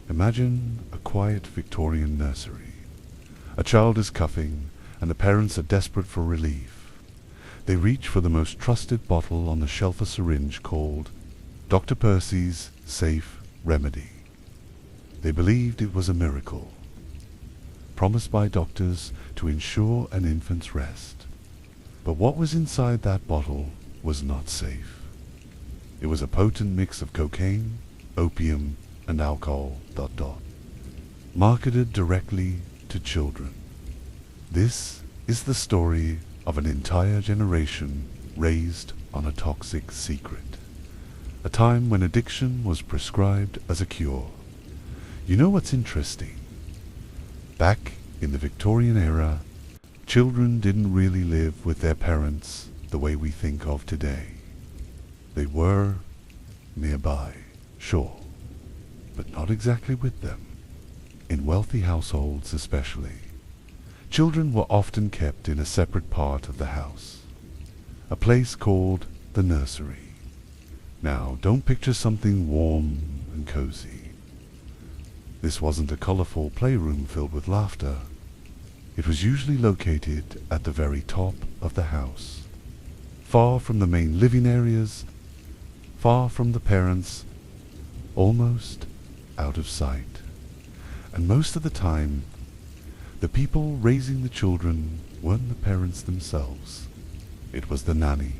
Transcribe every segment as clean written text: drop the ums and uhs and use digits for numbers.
Imagine a quiet Victorian nursery. A child is coughing, and the parents are desperate for relief. They reach for the most trusted bottle on the shelf, a syringe called Dr. Percy's Safe Remedy. They believed it was a miracle, promised by doctors to ensure an infant's rest. But what was inside that bottle was not safe. It was a potent mix of cocaine, opium, and alcohol, ... marketed directly to children. This is the story of an entire generation raised on a toxic secret. A time when addiction was prescribed as a cure. You know what's interesting? Back in the Victorian era, children didn't really live with their parents the way we think of today. They were nearby, sure, but not exactly with them. In wealthy households especially, children were often kept in a separate part of the house, a place called the nursery. Now, don't picture something warm and cozy. This wasn't a colorful playroom filled with laughter. It was usually located at the very top of the house, far from the main living areas, far from the parents, almost out of sight. And most of the time, the people raising the children weren't the parents themselves. It was the nanny,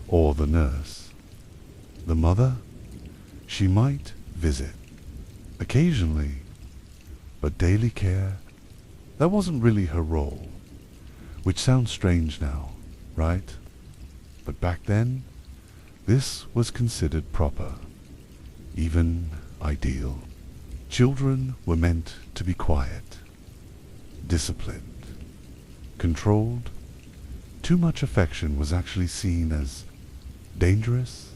or the nurse. The mother, she might visit, occasionally, but daily care, that wasn't really her role, which sounds strange now, right? But back then, this was considered proper, even ideal. Children were meant to be quiet, disciplined, controlled. Too much affection was actually seen as dangerous.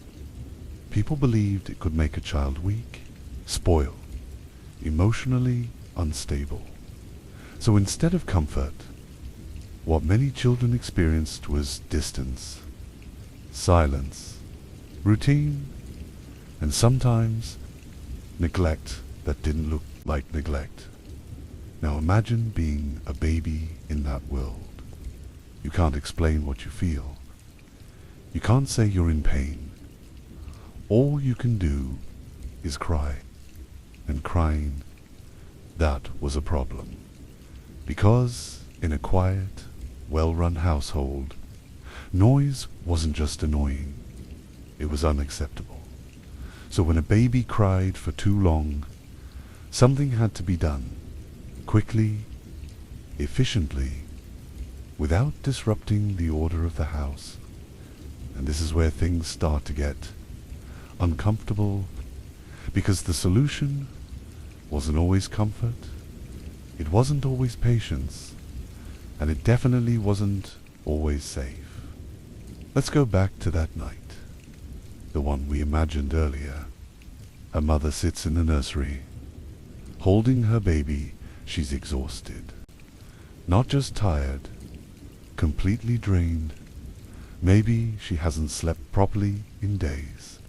People believed it could make a child weak, spoiled, emotionally unstable. So instead of comfort, what many children experienced was distance, silence, routine, and sometimes neglect that didn't look like neglect. Now imagine being a baby in that world. You can't explain what you feel. You can't say you're in pain. All you can do is cry. And crying, that was a problem. Because in a quiet, well-run household, noise wasn't just annoying, it was unacceptable. So when a baby cried for too long, something had to be done, quickly, efficiently, without disrupting the order of the house. And this is where things start to get uncomfortable, because the solution wasn't always comfort, it wasn't always patience, and it definitely wasn't always safe. Let's go back to that night, the one we imagined earlier. A mother sits in the nursery, holding her baby. She's exhausted, not just tired, completely drained. Maybe she hasn't slept properly in days.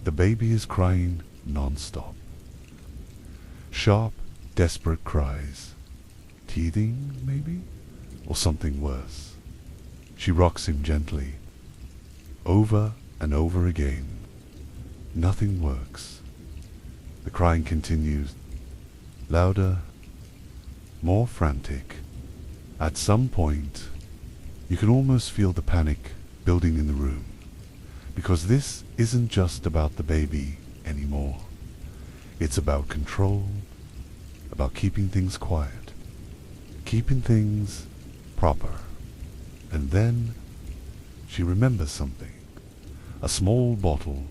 The baby is crying non-stop. Sharp, desperate cries. Teething, maybe? Or something worse. She rocks him gently, over and over again. Nothing works. The crying continues, louder, more frantic. At some point, you can almost feel the panic building in the room, because this isn't just about the baby anymore. It's about control, about keeping things quiet, keeping things proper. And then she remembers something. A small bottle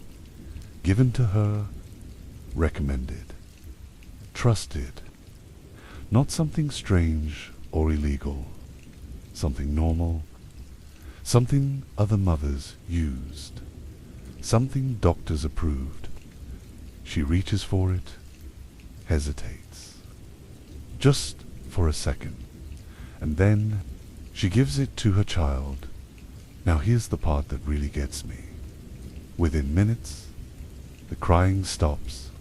given to her, recommended, trusted. Not something strange or illegal, something normal, something other mothers used, something doctors approved. She reaches for it, hesitates, just for a second, and then she gives it to her child. Now here's the part that really gets me. Within minutes, the crying stops,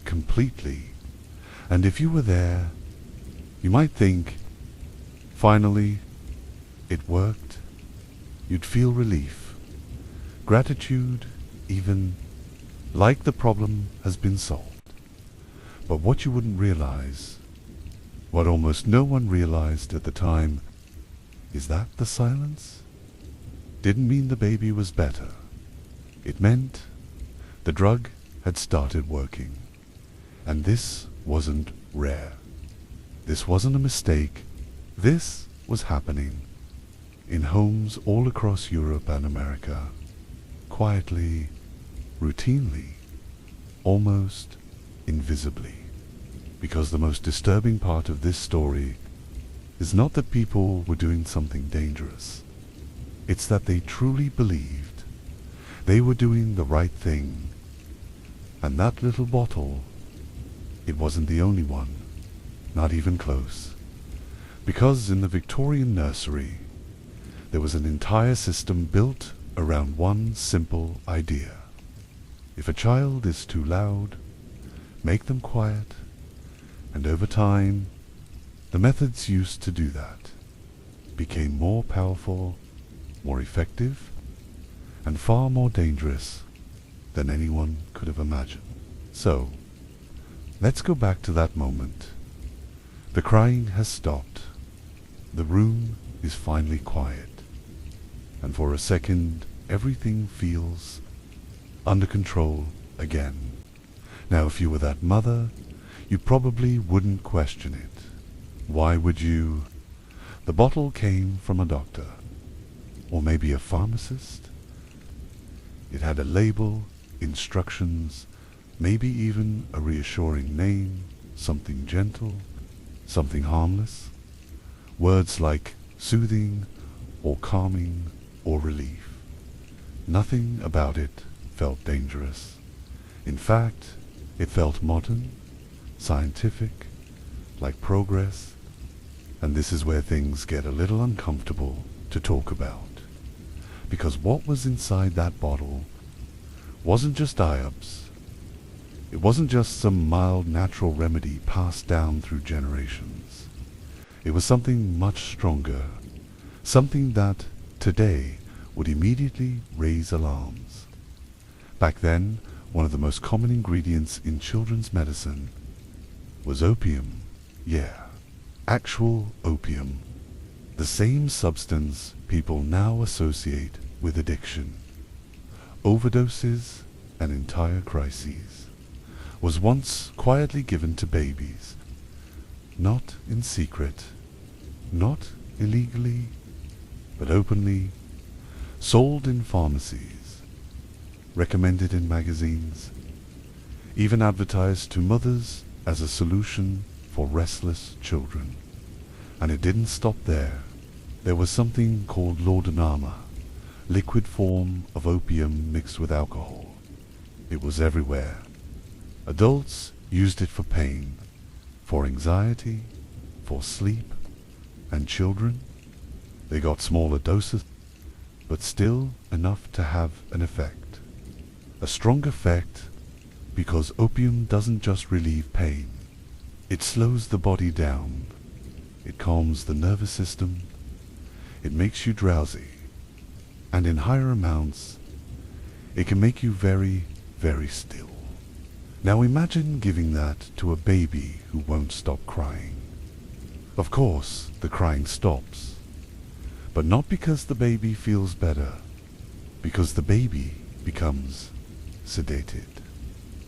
completely. And if you were there, you might think, finally, it worked. You'd feel relief, gratitude, even like the problem has been solved. But what you wouldn't realize, what almost no one realized at the time, is that the silence didn't mean the baby was better. It meant the drug had started working. And this wasn't rare. This wasn't a mistake. This was happening in homes all across Europe and America, quietly, routinely, almost invisibly. Because the most disturbing part of this story is not that people were doing something dangerous. It's that they truly believed they were doing the right thing. And that little bottle, it wasn't the only one, not even close. Because in the Victorian nursery, there was an entire system built around one simple idea. If a child is too loud, make them quiet, and over time, the methods used to do that became more powerful, more effective, and far more dangerous than anyone could have imagined. So, let's go back to that moment. The crying has stopped. The room is finally quiet. And for a second, everything feels under control again. Now, if you were that mother, you probably wouldn't question it. Why would you? The bottle came from a doctor, or maybe a pharmacist. It had a label, instructions, maybe even a reassuring name, something gentle, something harmless. Words like soothing, or calming, or relief. Nothing about it felt dangerous. In fact, it felt modern, scientific, like progress, and this is where things get a little uncomfortable to talk about. Because what was inside that bottle wasn't just iobs. It wasn't just some mild natural remedy passed down through generations. It was something much stronger, something that, today, would immediately raise alarms. Back then, one of the most common ingredients in children's medicine was opium. Yeah, actual opium. The same substance people now associate with addiction. Overdoses and entire crises. Was once quietly given to babies. Not in secret. Not illegally, but openly. Sold in pharmacies. Recommended in magazines. Even advertised to mothers as a solution for restless children. And it didn't stop there. There was something called laudanum, liquid form of opium mixed with alcohol. It was everywhere. Adults used it for pain, for anxiety, for sleep, and children, they got smaller doses, but still enough to have an effect. A strong effect because opium doesn't just relieve pain. It slows the body down. It calms the nervous system. It makes you drowsy. And in higher amounts, it can make you very, very still. Now imagine giving that to a baby who won't stop crying. Of course, the crying stops. But not because the baby feels better, because the baby becomes sedated.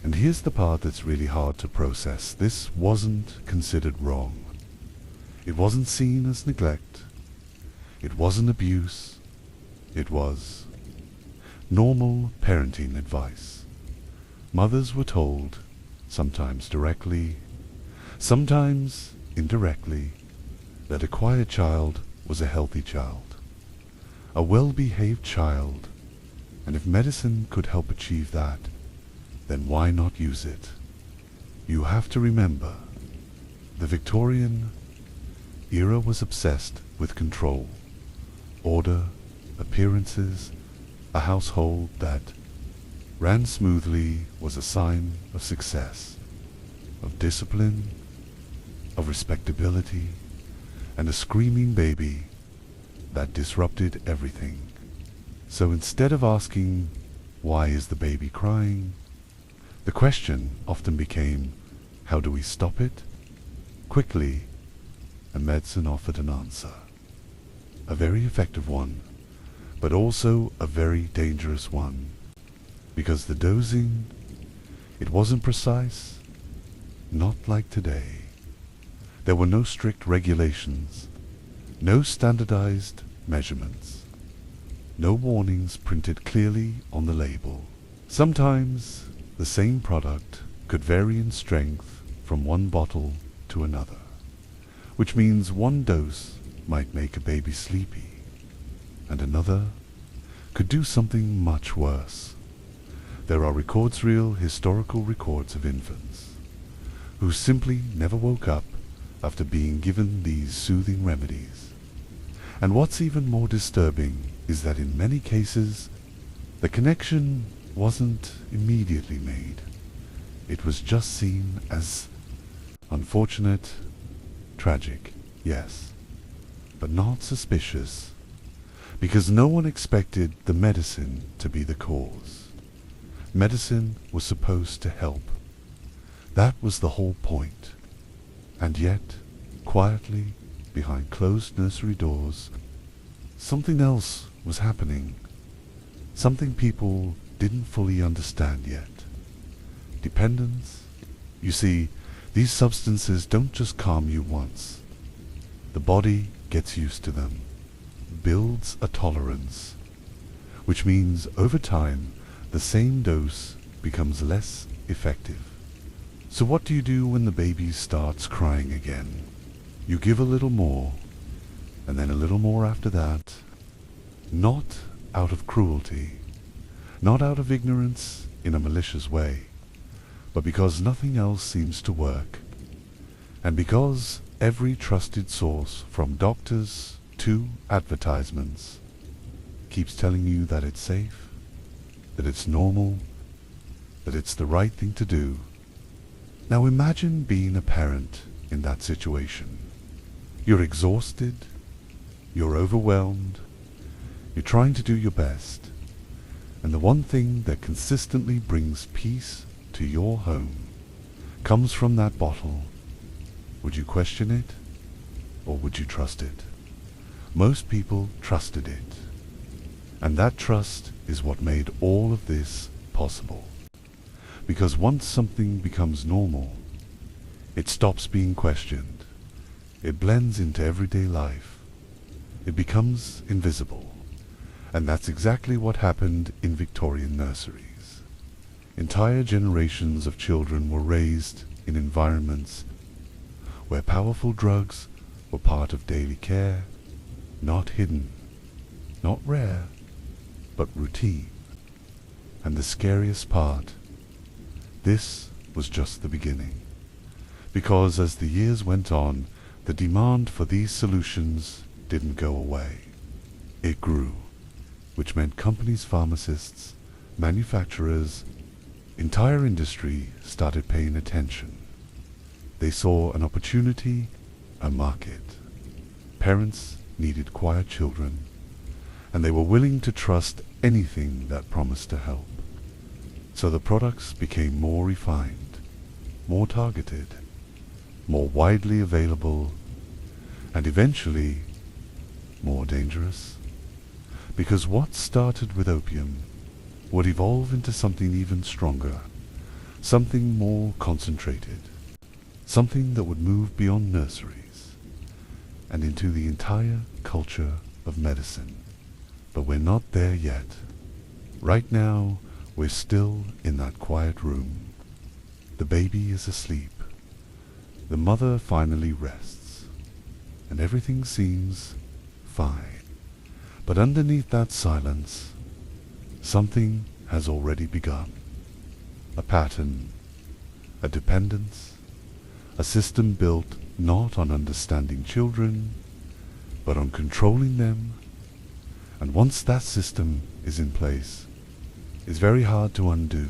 And here's the part that's really hard to process. This wasn't considered wrong. It wasn't seen as neglect. It wasn't abuse. It was normal parenting advice. Mothers were told, sometimes directly, sometimes indirectly, that a quiet child was a healthy child, a well-behaved child, and if medicine could help achieve that, then why not use it? You have to remember, the Victorian era was obsessed with control, order, appearances. A household that ran smoothly was a sign of success. of discipline, of respectability, and a screaming baby that disrupted everything. So instead of asking, why is the baby crying, the question often became, how do we stop it? Quickly, a medicine offered an answer. A very effective one, but also a very dangerous one, because the dosing, it wasn't precise, not like today. There were no strict regulations, no standardized measurements, no warnings printed clearly on the label. Sometimes the same product could vary in strength from one bottle to another, which means one dose might make a baby sleepy, and another could do something much worse. There are real historical records of infants who simply never woke up after being given these soothing remedies. And what's even more disturbing is that in many cases, the connection wasn't immediately made. It was just seen as unfortunate, tragic, yes, but not suspicious, because no one expected the medicine to be the cause. Medicine was supposed to help. That was the whole point. And yet, quietly, behind closed nursery doors, something else was happening. Something people didn't fully understand yet. Dependence. You see, these substances don't just calm you once. The body gets used to them, builds a tolerance, which means over time the same dose becomes less effective. So what do you do when the baby starts crying again? You give a little more, and then a little more after that, not out of cruelty, not out of ignorance in a malicious way, but because nothing else seems to work, and because every trusted source, from doctors to advertisements, keeps telling you that it's safe, that it's normal, that it's the right thing to do. Now imagine being a parent in that situation. You're exhausted, you're overwhelmed, you're trying to do your best, and the one thing that consistently brings peace to your home comes from that bottle. Would you question it, or would you trust it? Most people trusted it, and that trust is what made all of this possible. Because once something becomes normal, it stops being questioned. It blends into everyday life. It becomes invisible. And that's exactly what happened in Victorian nurseries. Entire generations of children were raised in environments where powerful drugs were part of daily care, not hidden, not rare, but routine. And the scariest part, this was just the beginning. Because as the years went on, the demand for these solutions didn't go away. It grew, which meant companies, pharmacists, manufacturers, entire industry started paying attention. They saw an opportunity, a market. Parents needed quiet children, and they were willing to trust anything that promised to help. So the products became more refined, more targeted, more widely available, and eventually more dangerous. Because what started with opium would evolve into something even stronger, something more concentrated, something that would move beyond nurseries and into the entire culture of medicine. But we're not there yet. Right now, we're still in that quiet room. The baby is asleep. The mother finally rests, and everything seems fine. But underneath that silence, something has already begun. A pattern, a dependence, a system built not on understanding children, but on controlling them. And once that system is in place, it's very hard to undo.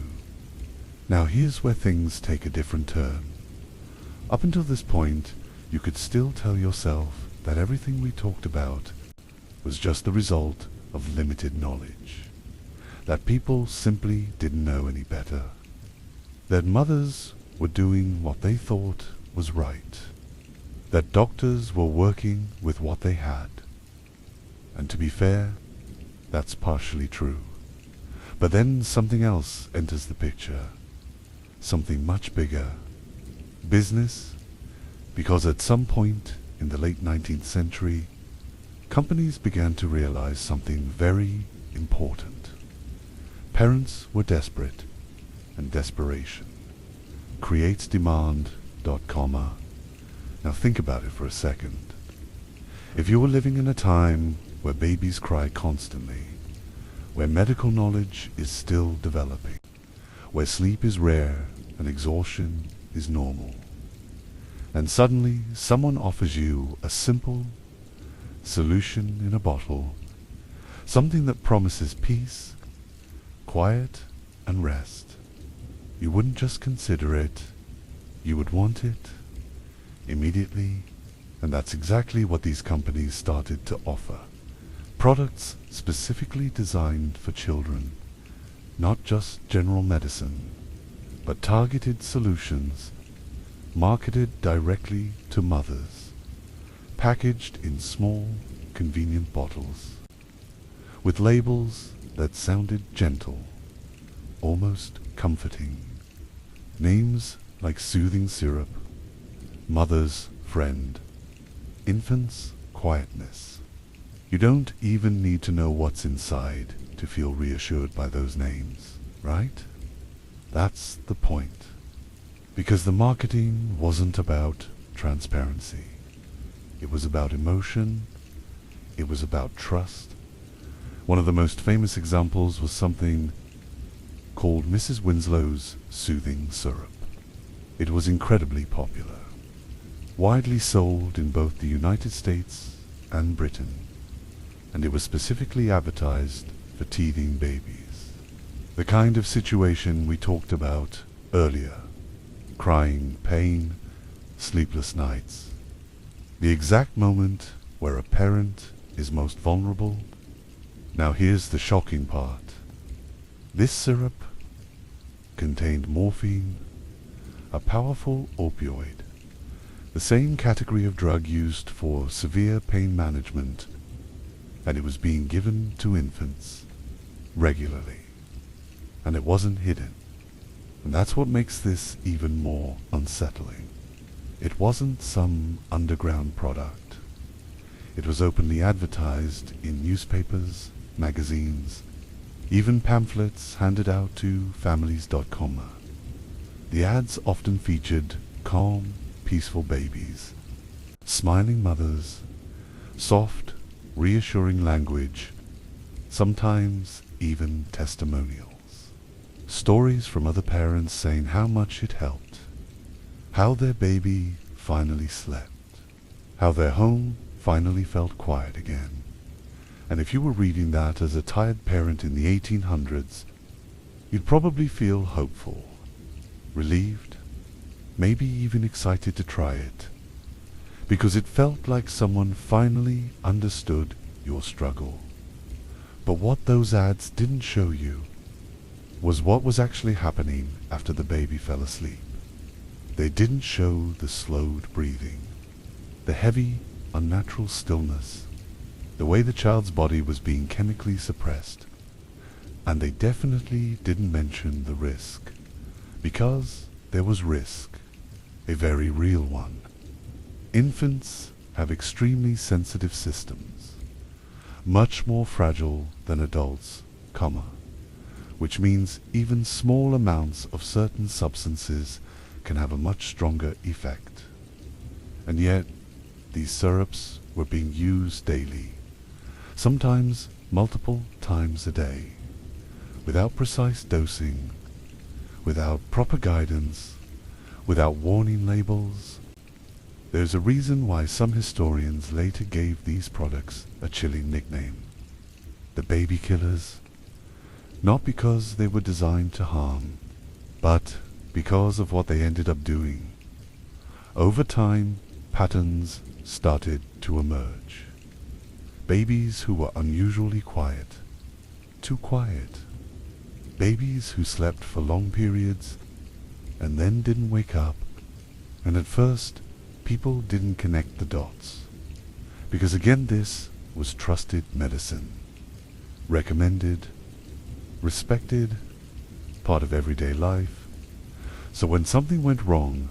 Now here's where things take a different turn. Up until this point, you could still tell yourself that everything we talked about was just the result of limited knowledge, that people simply didn't know any better, that mothers were doing what they thought was right, that doctors were working with what they had. And to be fair, that's partially true. But then something else enters the picture, something much bigger. Business, because at some point in the late 19th century, companies began to realize something very important. Parents were desperate, and desperation creates demand. Comma. Now think about it for a second. If you were living in a time where babies cry constantly, where medical knowledge is still developing, where sleep is rare and exhaustion is normal, and suddenly someone offers you a simple solution in a bottle, something that promises peace, quiet, and rest, you wouldn't just consider it, you would want it immediately. And that's exactly what these companies started to offer. Products specifically designed for children, not just general medicine, but targeted solutions marketed directly to mothers, packaged in small, convenient bottles, with labels that sounded gentle, almost comforting. Names like soothing syrup, mother's friend, infant's quietness. You don't even need to know what's inside to feel reassured by those names, right? That's the point. Because the marketing wasn't about transparency. It was about emotion. It was about trust. One of the most famous examples was something called Mrs. Winslow's soothing syrup. It was incredibly popular, widely sold in both the United States and Britain, and it was specifically advertised for teething babies. The kind of situation we talked about earlier, crying, pain, sleepless nights. The exact moment where a parent is most vulnerable. Now here's the shocking part. This syrup contained morphine, a powerful opioid, the same category of drug used for severe pain management, and it was being given to infants regularly. And it wasn't hidden. And that's what makes this even more unsettling. It wasn't some underground product. It was openly advertised in newspapers, magazines, even pamphlets handed out to families.com. The ads often featured calm, peaceful babies, smiling mothers, soft, reassuring language, sometimes even testimonials. Stories from other parents saying how much it helped, how their baby finally slept, how their home finally felt quiet again. And if you were reading that as a tired parent in the 1800s, you'd probably feel hopeful, relieved, maybe even excited to try it, because it felt like someone finally understood your struggle. But what those ads didn't show you was what was actually happening after the baby fell asleep. They didn't show the slowed breathing, the heavy, unnatural stillness, the way the child's body was being chemically suppressed. And they definitely didn't mention the risk, because there was risk, a very real one. Infants have extremely sensitive systems, much more fragile than adults, which means even small amounts of certain substances can have a much stronger effect. And yet, these syrups were being used daily, sometimes multiple times a day, without precise dosing, without proper guidance, without warning labels. There's a reason why some historians later gave these products a chilling nickname, the baby killers, not because they were designed to harm, but because of what they ended up doing. Over time, patterns started to emerge. Babies who were unusually quiet, too quiet. Babies who slept for long periods and then didn't wake up. And at first, people didn't connect the dots. Because again, this was trusted medicine. Recommended, respected, part of everyday life. So when something went wrong,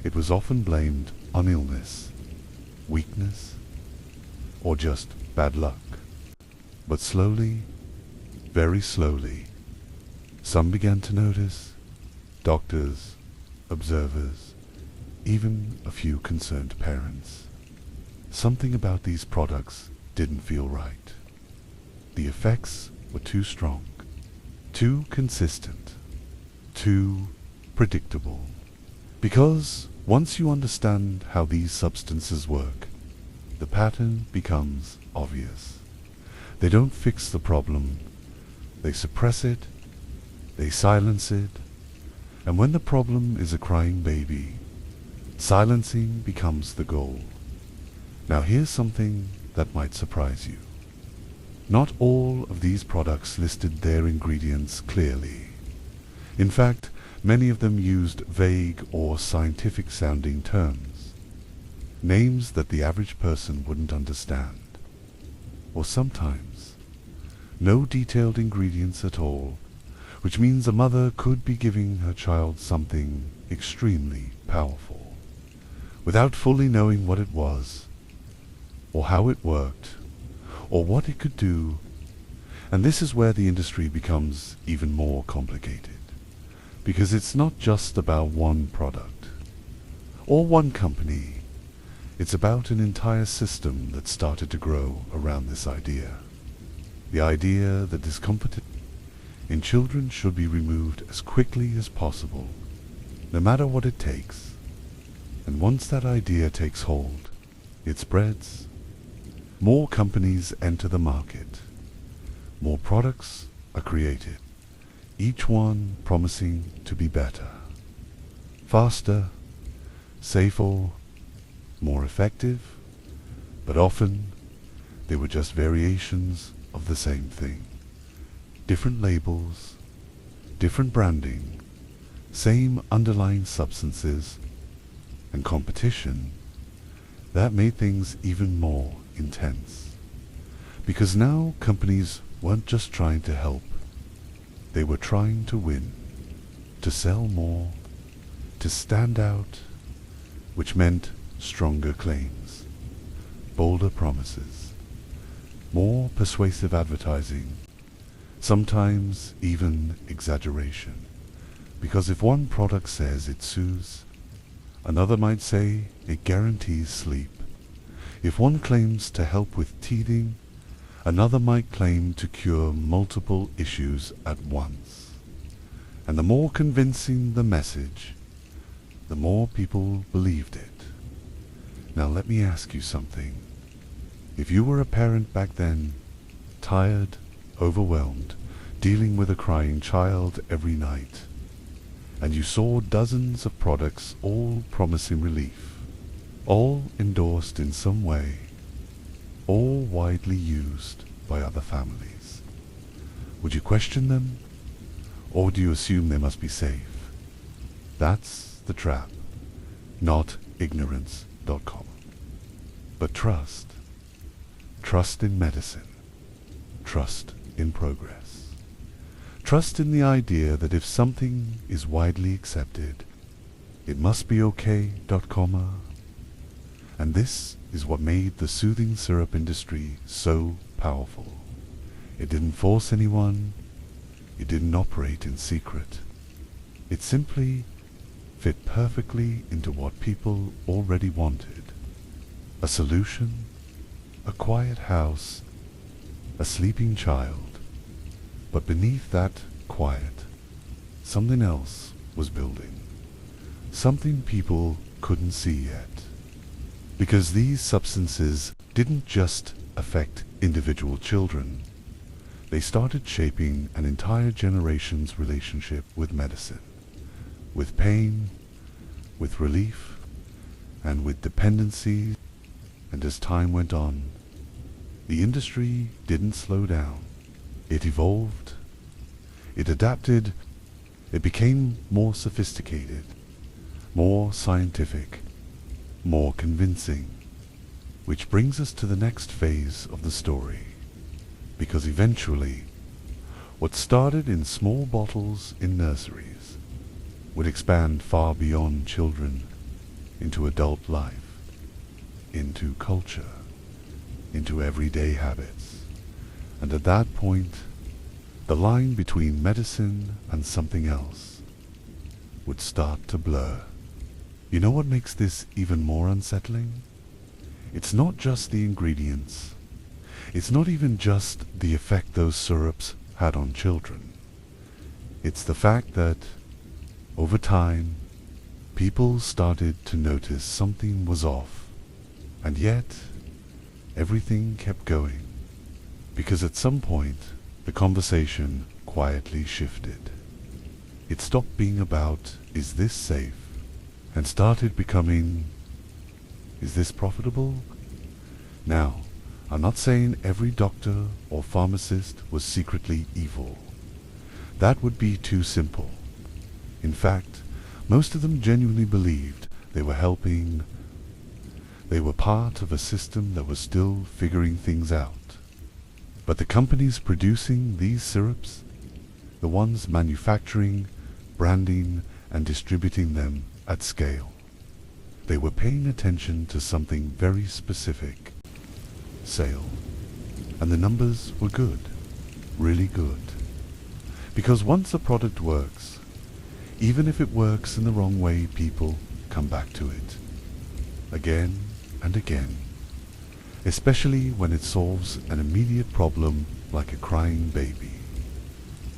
it was often blamed on illness, weakness, or just bad luck. But slowly, very slowly, some began to notice, doctors, observers, even a few concerned parents. Something about these products didn't feel right. The effects were too strong, too consistent, too predictable. Because once you understand how these substances work, the pattern becomes obvious. They don't fix the problem, they suppress it, they silence it, and when the problem is a crying baby, silencing becomes the goal. Now here's something that might surprise you. Not all of these products listed their ingredients clearly. In fact, many of them used vague or scientific-sounding terms, names that the average person wouldn't understand. Or sometimes, no detailed ingredients at all, which means a mother could be giving her child something extremely powerful, without fully knowing what it was, or how it worked, or what it could do. And this is where the industry becomes even more complicated, because it's not just about one product, or one company. It's about an entire system that started to grow around this idea. The idea that discomfort in children should be removed as quickly as possible, no matter what it takes. And once that idea takes hold, it spreads. More companies enter the market. More products are created, each one promising to be better, faster, safer, more effective, but often they were just variations of the same thing. Different labels, different branding, same underlying substances, and competition that made things even more intense. Because now companies weren't just trying to help, they were trying to win, to sell more, to stand out, which meant stronger claims, bolder promises, more persuasive advertising, sometimes even exaggeration. Because if one product says it soothes, another might say it guarantees sleep. If one claims to help with teething, another might claim to cure multiple issues at once. And the more convincing the message, the more people believed it. Now let me ask you something. If you were a parent back then, tired, overwhelmed, dealing with a crying child every night, and you saw dozens of products all promising relief, all endorsed in some way, all widely used by other families, would you question them, or do you assume they must be safe? That's the trap, not ignorance.com. But trust. Trust in medicine. Trust in progress. Trust in the idea that if something is widely accepted, it must be okay.com. And this is what made the soothing syrup industry so powerful. It didn't force anyone. It didn't operate in secret. It simply fit perfectly into what people already wanted. A solution, a quiet house, a sleeping child. But beneath that quiet, something else was building. Something people couldn't see yet. Because these substances didn't just affect individual children. They started shaping an entire generation's relationship with medicine, with pain, with relief, And with dependencies, and as time went on, the industry didn't slow down. It evolved, it adapted, it became more sophisticated, more scientific, more convincing. Which brings us to the next phase of the story. Because eventually, what started in small bottles in nurseries would expand far beyond children into adult life, into culture, into everyday habits. And at that point, the line between medicine and something else would start to blur. You know what makes this even more unsettling? It's not just the ingredients. It's not even just the effect those syrups had on children. It's the fact that, over time, people started to notice something was off. And yet, everything kept going. Because at some point, the conversation quietly shifted. It stopped being about, is this safe? And started becoming, is this profitable? Now, I'm not saying every doctor or pharmacist was secretly evil. That would be too simple. In fact, most of them genuinely believed they were helping. They were part of a system that was still figuring things out. But the companies producing these syrups, the ones manufacturing, branding, and distributing them at scale, they were paying attention to something very specific: sale. And the numbers were good, really good. Because once a product works, even if it works in the wrong way, people come back to it again and again, especially when it solves an immediate problem like a crying baby.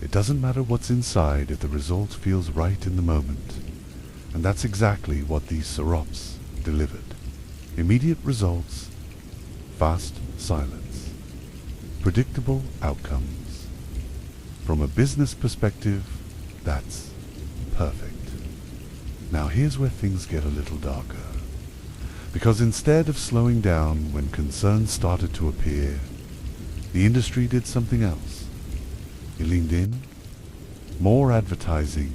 It doesn't matter what's inside if the result feels right in the moment. And that's exactly what these syrups delivered. Immediate results, fast silence, predictable outcomes. From a business perspective, that's perfect. Now here's where things get a little darker. Because instead of slowing down when concerns started to appear, the industry did something else. It leaned in, more advertising,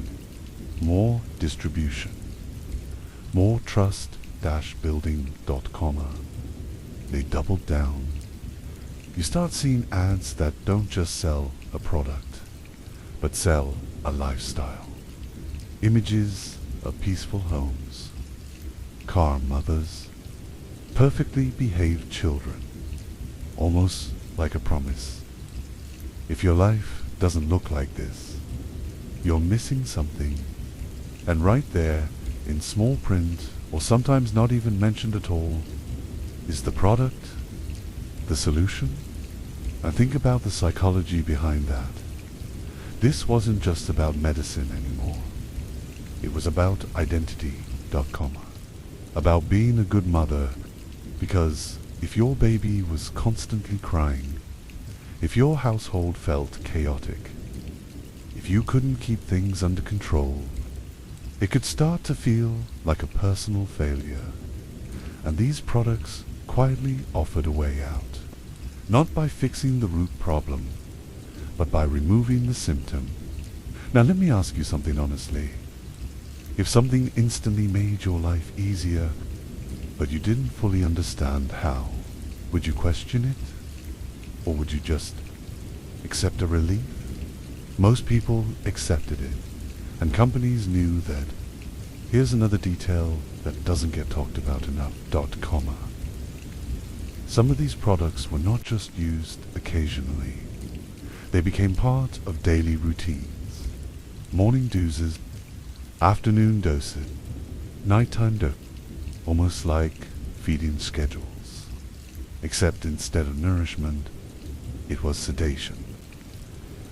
more distribution, more trust-building.com. They doubled down. You start seeing ads that don't just sell a product, but sell a lifestyle. Images of peaceful homes, calm mothers, perfectly behaved children, almost like a promise. If your life doesn't look like this, you're missing something. And right there, in small print, or sometimes not even mentioned at all, is the product, the solution. And think about the psychology behind that. This wasn't just about medicine anymore. It was about identity.com, about being a good mother, because if your baby was constantly crying, if your household felt chaotic, if you couldn't keep things under control, it could start to feel like a personal failure. And these products quietly offered a way out, not by fixing the root problem, but by removing the symptom. Now let me ask you something honestly. If something instantly made your life easier, but you didn't fully understand how, would you question it? Or would you just accept a relief? Most people accepted it, and companies knew that here's another detail that doesn't get talked about enough, .com. Some of these products were not just used occasionally. They became part of daily routines. Morning doses, afternoon doses, nighttime doses, almost like feeding schedules. Except instead of nourishment, it was sedation.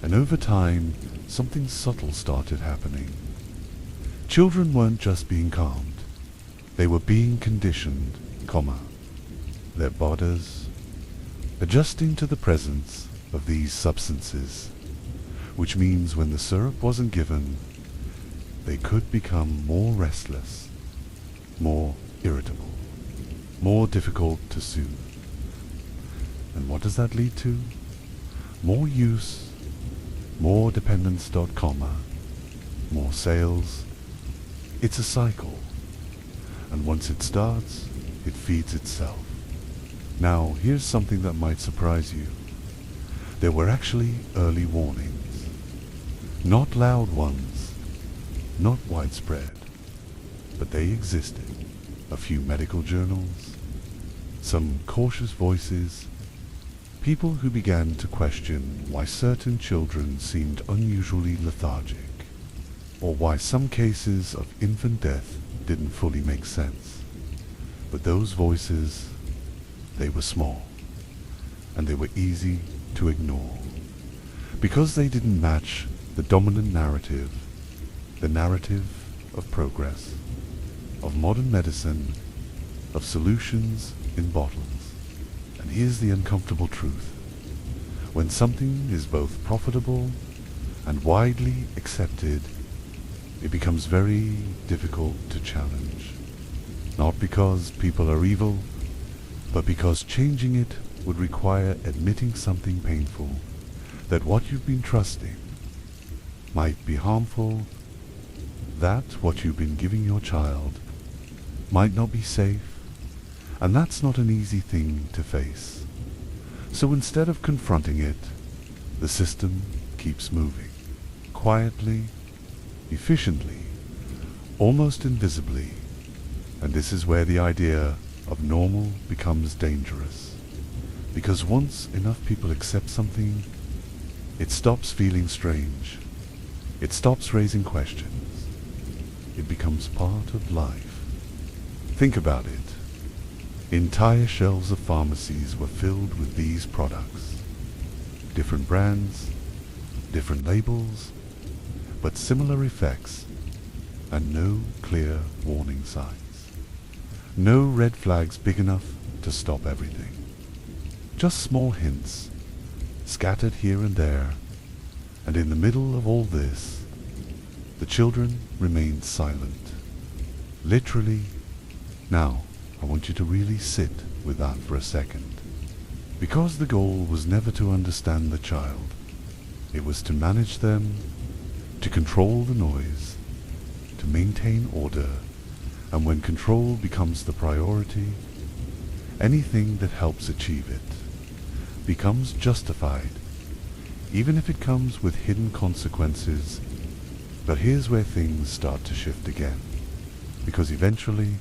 And over time, something subtle started happening. Children weren't just being calmed. They were being conditioned, their bodies adjusting to the presence of these substances, which means when the syrup wasn't given, they could become more restless, more irritable, more difficult to soothe. And what does that lead to? More use, more dependence. More sales. It's a cycle. And once it starts, it feeds itself. Now, here's something that might surprise you. There were actually early warnings. Not loud ones, not widespread, but they existed. A few medical journals, some cautious voices, people who began to question why certain children seemed unusually lethargic, or why some cases of infant death didn't fully make sense. But those voices, they were small, and they were easy to ignore, because they didn't match the dominant narrative, the narrative of progress, of modern medicine, of solutions in bottles. And here's the uncomfortable truth. When something is both profitable and widely accepted, it becomes very difficult to challenge. Not because people are evil, but because changing it would require admitting something painful, that what you've been trusting might be harmful, that what you've been giving your child might not be safe, and that's not an easy thing to face. So instead of confronting it, the system keeps moving, quietly, efficiently, almost invisibly, and this is where the idea of normal becomes dangerous, because once enough people accept something, it stops feeling strange, it stops raising questions, it becomes part of life. Think about it. Entire shelves of pharmacies were filled with these products. Different brands, different labels, but similar effects, and no clear warning signs. No red flags big enough to stop everything. Just small hints, scattered here and there, and in the middle of all this, the children remained silent. Literally. Now, I want you to really sit with that for a second. Because the goal was never to understand the child. It was to manage them, to control the noise, to maintain order, and when control becomes the priority, anything that helps achieve it becomes justified, even if it comes with hidden consequences. But here's where things start to shift again, because eventually,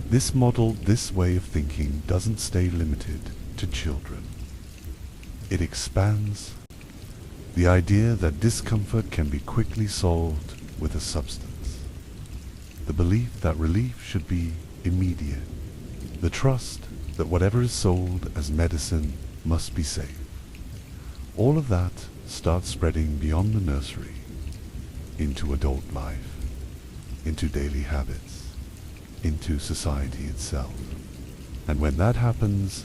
this model, this way of thinking doesn't stay limited to children. It expands. The idea that discomfort can be quickly solved with a substance. The belief that relief should be immediate. The trust that whatever is sold as medicine must be safe. All of that starts spreading beyond the nursery, into adult life, into daily habits, into society itself. And when that happens,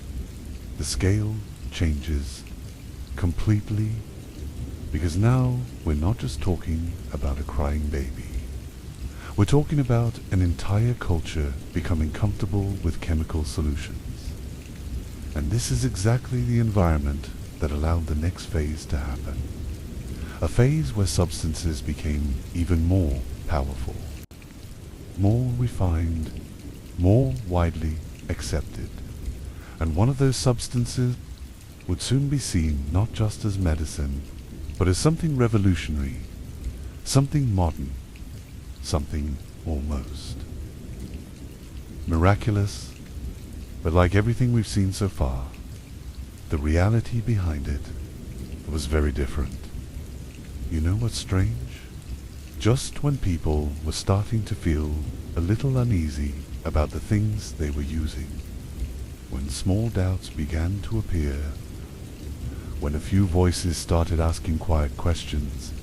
the scale changes completely, because now we're not just talking about a crying baby. We're talking about an entire culture becoming comfortable with chemical solutions. And this is exactly the environment that allowed the next phase to happen. A phase where substances became even more powerful, more refined, more widely accepted. And one of those substances would soon be seen not just as medicine, but as something revolutionary, something modern, something almost miraculous. But like everything we've seen so far, the reality behind it was very different. You know what's strange? Just when people were starting to feel a little uneasy about the things they were using, when small doubts began to appear, when a few voices started asking quiet questions,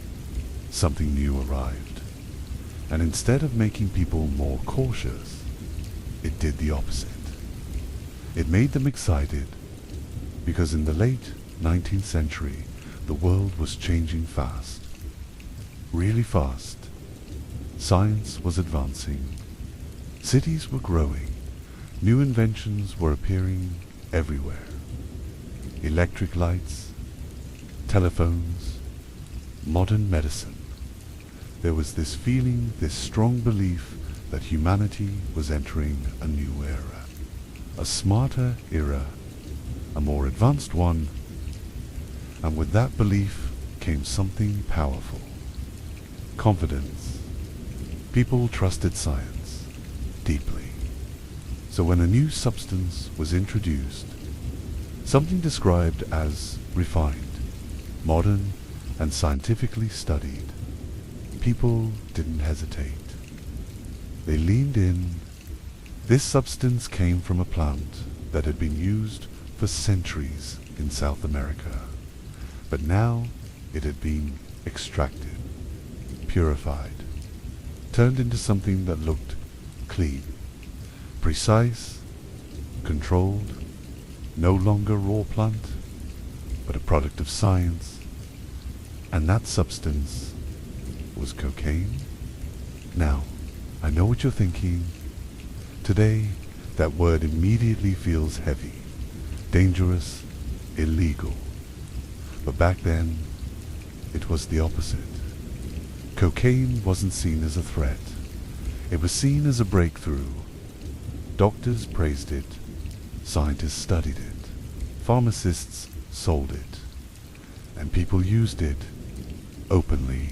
something new arrived. And instead of making people more cautious, it did the opposite. It made them excited, because in the late 19th century, the world was changing fast. Really fast. Science was advancing. Cities were growing. New inventions were appearing everywhere. Electric lights, telephones, modern medicine. There was this feeling, this strong belief that humanity was entering a new era. A smarter era, a more advanced one, and with that belief came something powerful. Confidence. People trusted science deeply. So when a new substance was introduced, something described as refined, modern, and scientifically studied, people didn't hesitate. They leaned in. This substance came from a plant that had been used for centuries in South America, but now it had been extracted, purified, turned into something that looked clean, precise, controlled, no longer raw plant, but a product of science. And that substance was cocaine. Now, I know what you're thinking. Today, that word immediately feels heavy, dangerous, illegal. But back then, it was the opposite. Cocaine wasn't seen as a threat. It was seen as a breakthrough. Doctors praised it. Scientists studied it. Pharmacists sold it. And people used it openly.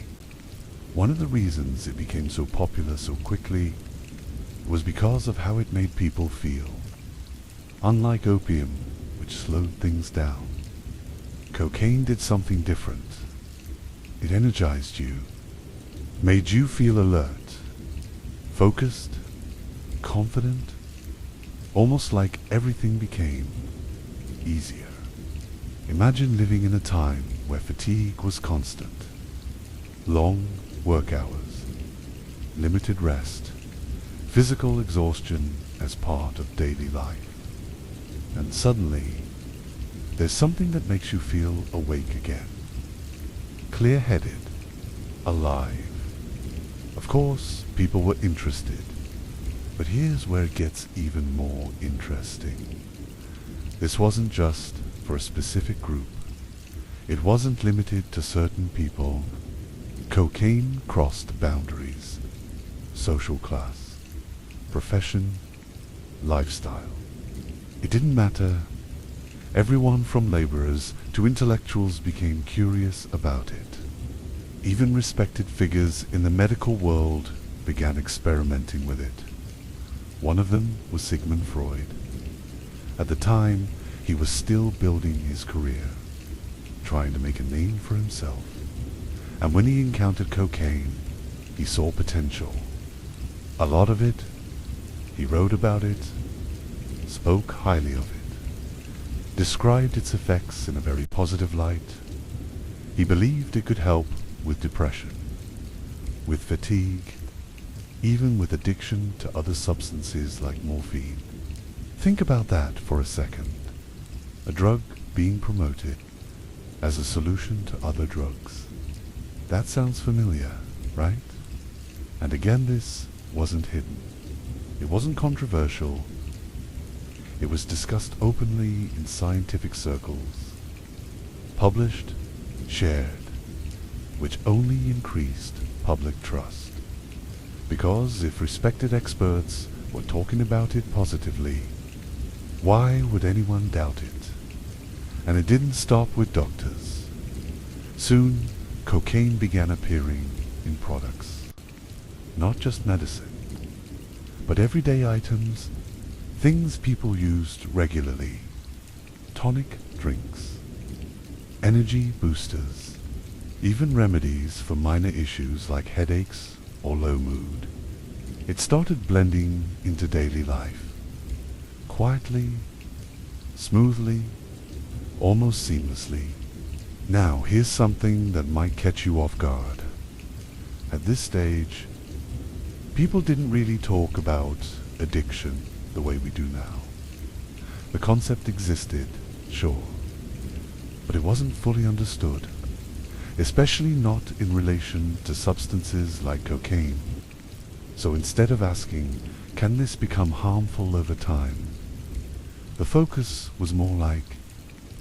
One of the reasons it became so popular so quickly was because of how it made people feel. Unlike opium, which slowed things down, cocaine did something different. It energized you, made you feel alert, focused, confident, almost like everything became easier. Imagine living in a time where fatigue was constant. Long work hours, limited rest, physical exhaustion as part of daily life. And suddenly, there's something that makes you feel awake again. Clear-headed, alive. Of course, people were interested. But here's where it gets even more interesting. This wasn't just for a specific group. It wasn't limited to certain people. Cocaine crossed boundaries. Social class, profession, lifestyle. It didn't matter. Everyone from laborers to intellectuals became curious about it. Even respected figures in the medical world began experimenting with it. One of them was Sigmund Freud. At the time, he was still building his career, trying to make a name for himself. And when he encountered cocaine, he saw potential. A lot of it. He wrote about it, spoke highly of it, described its effects in a very positive light. He believed it could help with depression, with fatigue, even with addiction to other substances like morphine. Think about that for a second. A drug being promoted as a solution to other drugs. That sounds familiar, right? And again, this wasn't hidden. It wasn't controversial. It was discussed openly in scientific circles, published, shared, which only increased public trust. Because if respected experts were talking about it positively, why would anyone doubt it? And it didn't stop with doctors. Soon, cocaine began appearing in products. Not just medicine, but everyday items, things people used regularly. Tonic drinks, energy boosters, even remedies for minor issues like headaches or low mood. It started blending into daily life. Quietly, smoothly, almost seamlessly. Now, here's something that might catch you off guard. At this stage, people didn't really talk about addiction the way we do now. The concept existed, sure, but it wasn't fully understood, especially not in relation to substances like cocaine. So instead of asking, can this become harmful over time? The focus was more like,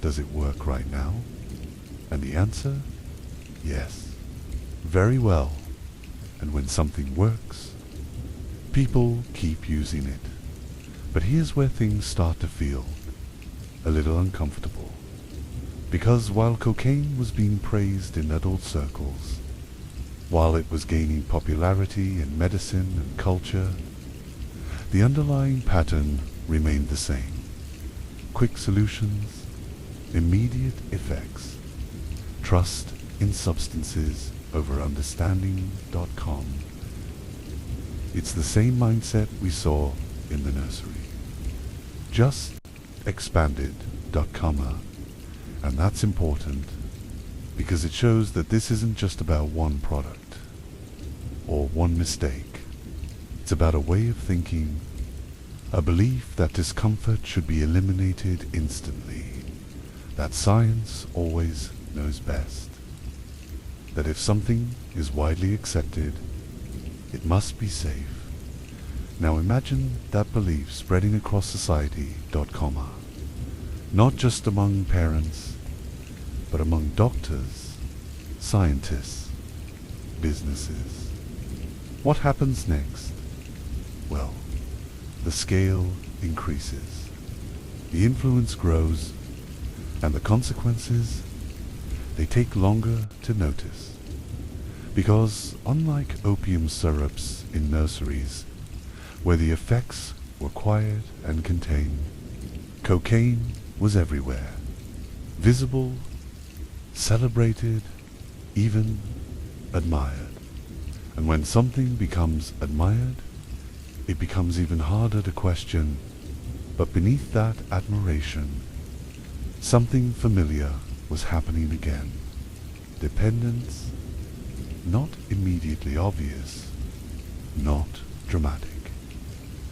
does it work right now? And the answer? Yes. Very well. And when something works, people keep using it. But here's where things start to feel a little uncomfortable. Because while cocaine was being praised in adult circles, while it was gaining popularity in medicine and culture, the underlying pattern remained the same. Quick solutions, immediate effects, trust in substances over understanding.com. It's the same mindset we saw in the nursery. Just expanded.com. And that's important because it shows that this isn't just about one product or one mistake. It's about a way of thinking, a belief that discomfort should be eliminated instantly, that science always knows best, that if something is widely accepted, it must be safe. Now imagine that belief spreading across society.com, not just among parents, but among doctors, scientists, businesses. What happens next? Well, the scale increases, the influence grows, and the consequences, they take longer to notice. Because unlike opium syrups in nurseries, where the effects were quiet and contained, cocaine was everywhere, visible, celebrated, even admired. And when something becomes admired, it becomes even harder to question, but beneath that admiration, something familiar was happening again. Dependence, not immediately obvious, not dramatic,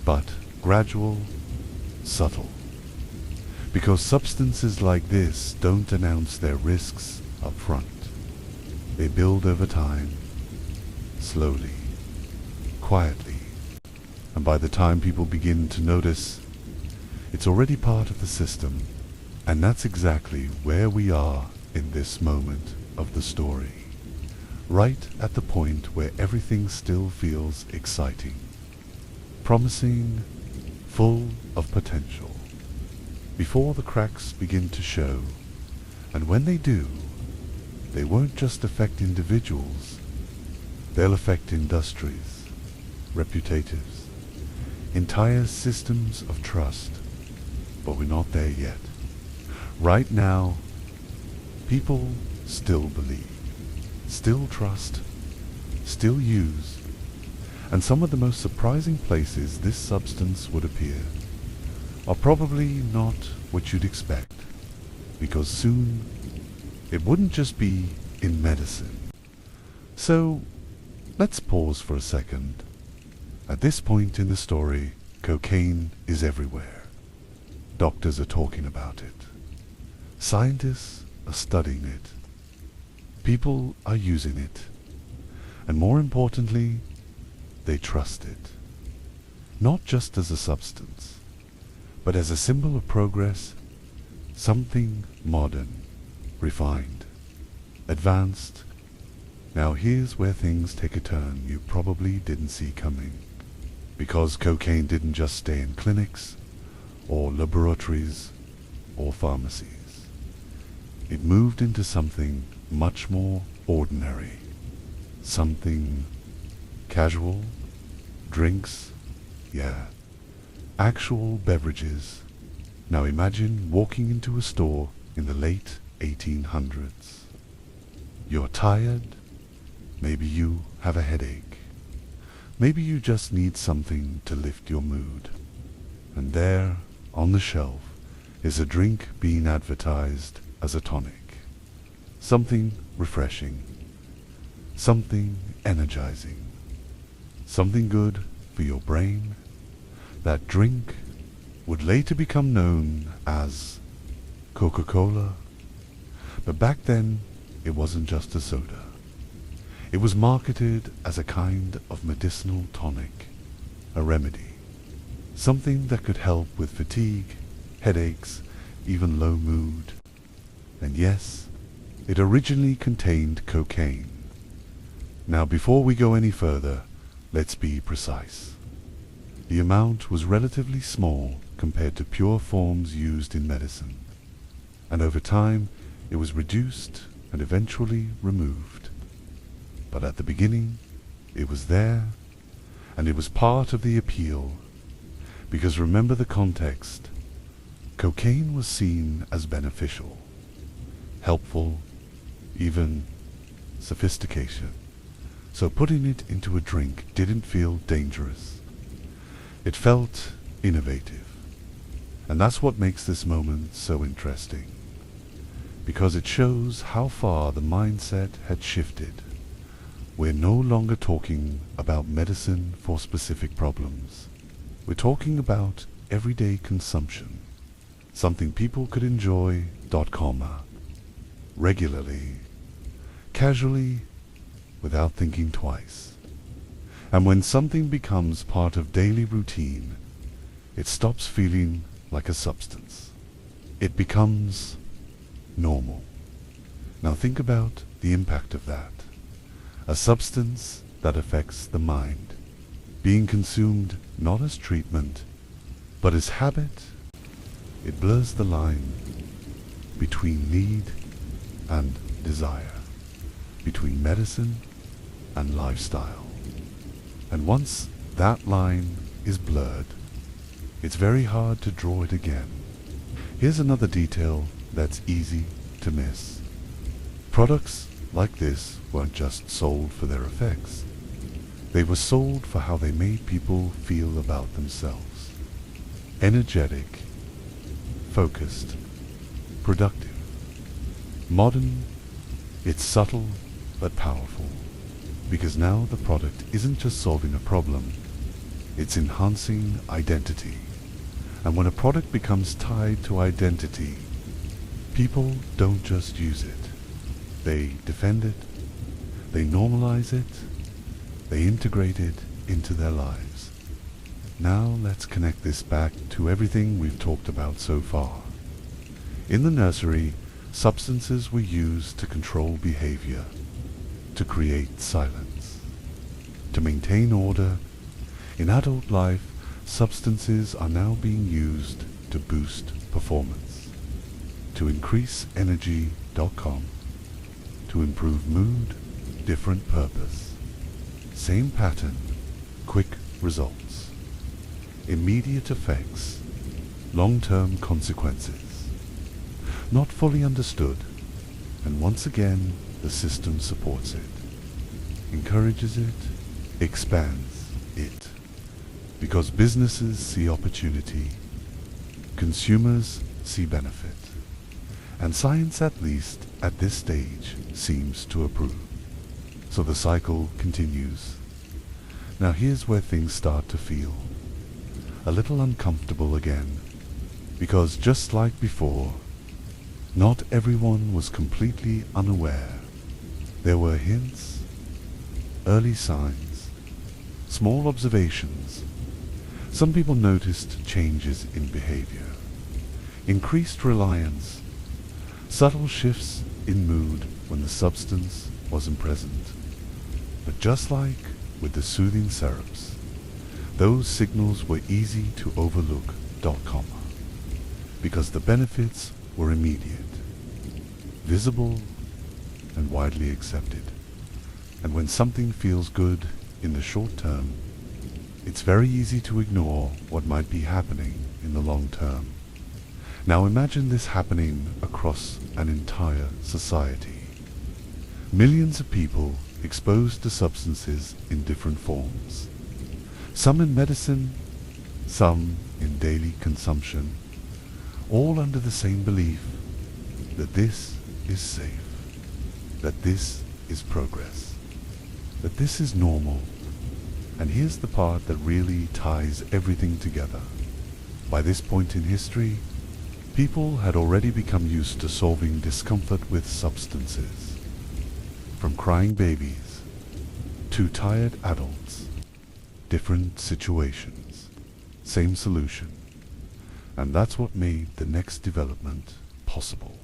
but gradual, subtle. Because substances like this don't announce their risks up front. They build over time, slowly, quietly, and by the time people begin to notice, it's already part of the system. And that's exactly where we are in this moment of the story. Right at the point where everything still feels exciting, promising, full of potential. Before the cracks begin to show, and when they do, they won't just affect individuals, they'll affect industries, reputatives, entire systems of trust. But we're not there yet. Right now, people still believe, still trust, still use, and some of the most surprising places this substance would appear are probably not what you'd expect, because soon it wouldn't just be in medicine. So let's pause for a second. At this point in the story, cocaine is everywhere. Doctors are talking about it. Scientists are studying it. People are using it. And more importantly, they trust it. Not just as a substance, but as a symbol of progress, something modern, refined, advanced. Now here's where things take a turn you probably didn't see coming. Because cocaine didn't just stay in clinics, or laboratories, or pharmacies. It moved into something much more ordinary, something casual, drinks, yeah, actual beverages. Now imagine walking into a store in the late 1800s. You're tired, maybe you have a headache, maybe you just need something to lift your mood. And there, on the shelf, is a drink being advertised as a tonic. Something refreshing, something energizing, something good for your brain. That drink would later become known as Coca-Cola. But back then, it wasn't just a soda. It was marketed as a kind of medicinal tonic, a remedy, something that could help with fatigue, headaches, even low mood. And yes, it originally contained cocaine. Now before we go any further, let's be precise. The amount was relatively small compared to pure forms used in medicine, and over time it was reduced and eventually removed. But at the beginning, it was there, and it was part of the appeal, because remember the context. Cocaine was seen as beneficial, helpful, even sophistication. So putting it into a drink didn't feel dangerous. It felt innovative. And that's what makes this moment so interesting, because it shows how far the mindset had shifted. We're no longer talking about medicine for specific problems. We're talking about everyday consumption, something people could enjoy, regularly, casually, without thinking twice. And when something becomes part of daily routine, it stops feeling like a substance. It becomes normal. Now think about the impact of that. A substance that affects the mind, being consumed not as treatment, but as habit. It blurs the line between need and desire, between medicine and lifestyle. And once that line is blurred, it's very hard to draw it again. Here's another detail that's easy to miss. Products like this weren't just sold for their effects. They were sold for how they made people feel about themselves. Energetic, focused, productive. Modern, it's subtle but powerful, because now the product isn't just solving a problem, it's enhancing identity. And when a product becomes tied to identity, people don't just use it. They defend it, they normalize it, they integrate it into their lives. Now let's connect this back to everything we've talked about so far. In the nursery, substances were used to control behavior, to create silence, to maintain order. In adult life, substances are now being used to boost performance, to increase energy, to improve mood, different purpose. Same pattern, quick results, immediate effects, long-term consequences. Not fully understood, and once again the system supports it, encourages it, expands it. Because businesses see opportunity, consumers see benefit, and science, at least at this stage, seems to approve. So the cycle continues. Now here's where things start to feel a little uncomfortable again, because just like before, not everyone was completely unaware. There were hints, early signs, small observations. Some people noticed changes in behavior, increased reliance, subtle shifts in mood when the substance wasn't present. But just like with the soothing syrups, those signals were easy to overlook, because the benefits were immediate, visible, and widely accepted. And when something feels good in the short term, it's very easy to ignore what might be happening in the long term. Now imagine this happening across an entire society. Millions of people exposed to substances in different forms. Some in medicine, some in daily consumption, all under the same belief that this is safe, that this is progress, that this is normal. And here's the part that really ties everything together. By this point in history, people had already become used to solving discomfort with substances. From crying babies to tired adults, different situations. same solution. And that's what made the next development possible.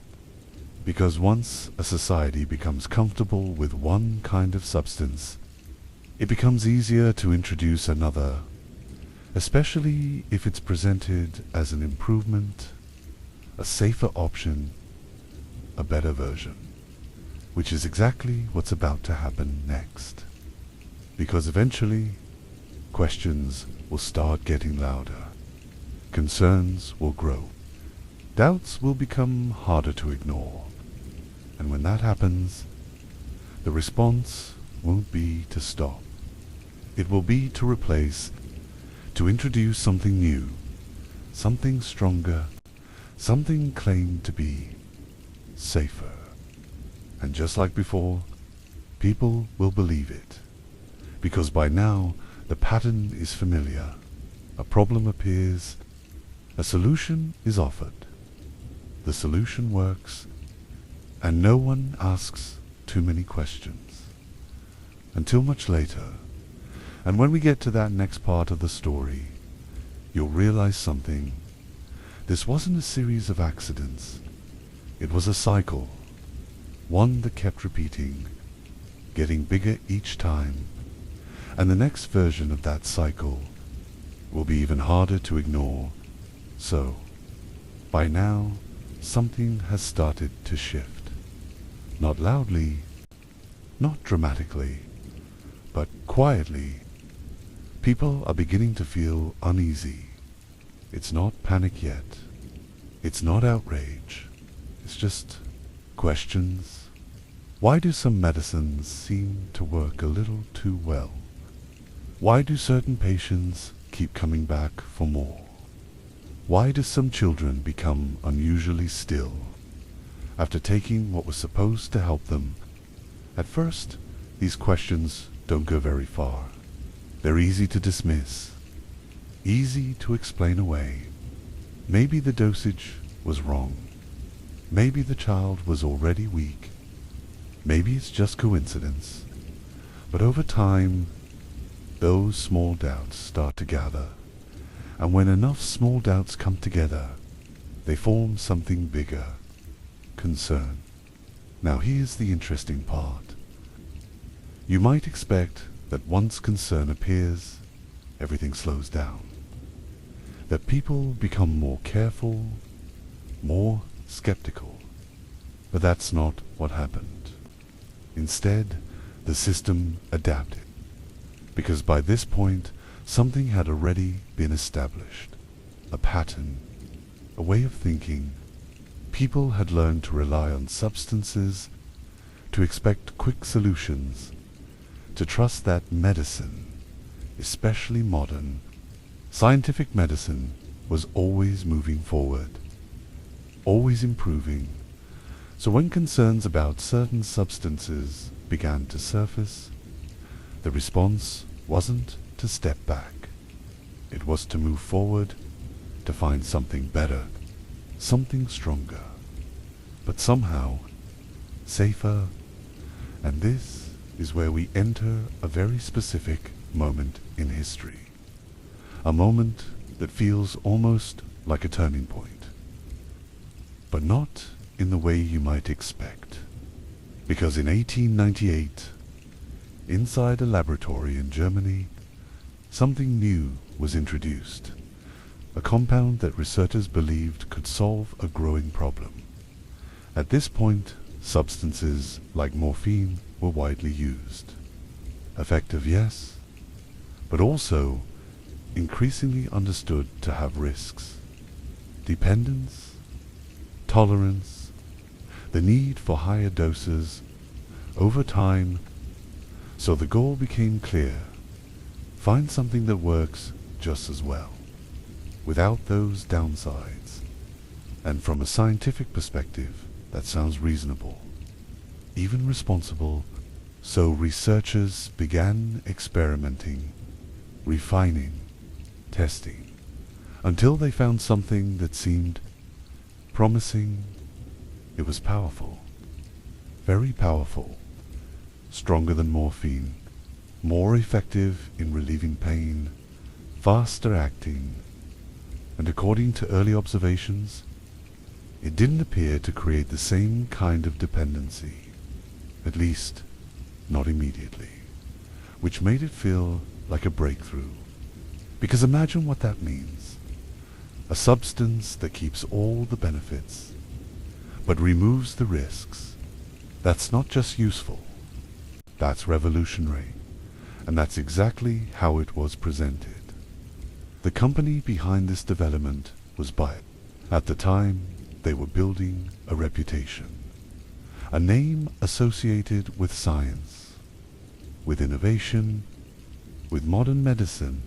Because once a society becomes comfortable with one kind of substance, it becomes easier to introduce another, especially if it's presented as an improvement, a safer option, a better version, which is exactly what's about to happen next. Because eventually, questions will start getting louder, concerns will grow, doubts will become harder to ignore, and when that happens, the response won't be to stop. It will be to replace, to introduce something new, something stronger, something claimed to be safer. And just like before, people will believe it, because by now the pattern is familiar. A problem appears, a solution is offered. The solution works, and no one asks too many questions. Until much later, and when we get to that next part of the story, you'll realize something. This wasn't a series of accidents. It was a cycle, one that kept repeating, getting bigger each time, and the next version of that cycle will be even harder to ignore. So, by now, something has started to shift. Not loudly, not dramatically, but quietly. People are beginning to feel uneasy. It's not panic yet. It's not outrage. It's just questions. Why do some medicines seem to work a little too well? Why do certain patients keep coming back for more? Why do some children become unusually still after taking what was supposed to help them? At first, these questions don't go very far. They're easy to dismiss, easy to explain away. Maybe the dosage was wrong. Maybe the child was already weak. Maybe it's just coincidence. But over time, those small doubts start to gather. And when enough small doubts come together, they form something bigger: concern. Now here's the interesting part. You might expect that once concern appears, everything slows down. That people become more careful, more skeptical. But that's not what happened. Instead, the system adapted. Because by this point, something had already been established. A pattern, a way of thinking. People had learned to rely on substances, to expect quick solutions, to trust that medicine, especially modern, scientific medicine, was always moving forward, always improving. So when concerns about certain substances began to surface, the response wasn't to step back. It was to move forward, to find something better, something stronger, but somehow safer. And this is where we enter a very specific moment in history. A moment that feels almost like a turning point. But not in the way you might expect. Because in 1898, inside a laboratory in Germany, something new was introduced. A compound that researchers believed could solve a growing problem. At this point, substances like morphine were widely used. Effective, yes, but also increasingly understood to have risks. Dependence, tolerance, the need for higher doses over time. So the goal became clear: find something that works just as well, without those downsides. And from a scientific perspective, that sounds reasonable, even responsible. So researchers began experimenting, refining, testing, until they found something that seemed promising. It was powerful, very powerful, stronger than morphine, more effective in relieving pain, faster acting, and according to early observations, it didn't appear to create the same kind of dependency, at least not immediately, which made it feel like a breakthrough. Because imagine what that means. A substance that keeps all the benefits, but removes the risks. That's not just useful, that's revolutionary, and that's exactly how it was presented. The company behind this development was Bayer. At the time, they were building a reputation, a name associated with science, with innovation, with modern medicine.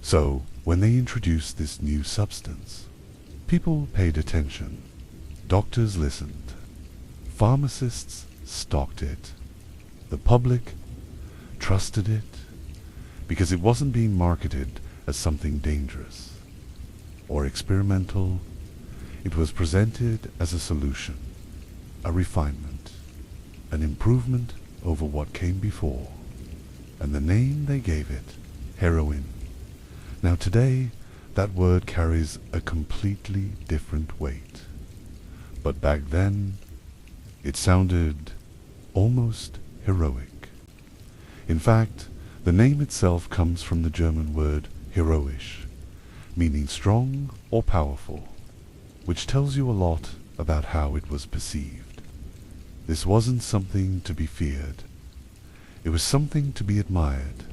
So, when they introduced this new substance, people paid attention, doctors listened, pharmacists stocked it, the public trusted it, because it wasn't being marketed as something dangerous or experimental. It was presented as a solution, a refinement, an improvement over what came before, and the name they gave it, heroin. Now today, that word carries a completely different weight, but back then, it sounded almost heroic. In fact, the name itself comes from the German word heroisch, meaning strong or powerful, which tells you a lot about how it was perceived. This wasn't something to be feared. It was something to be admired,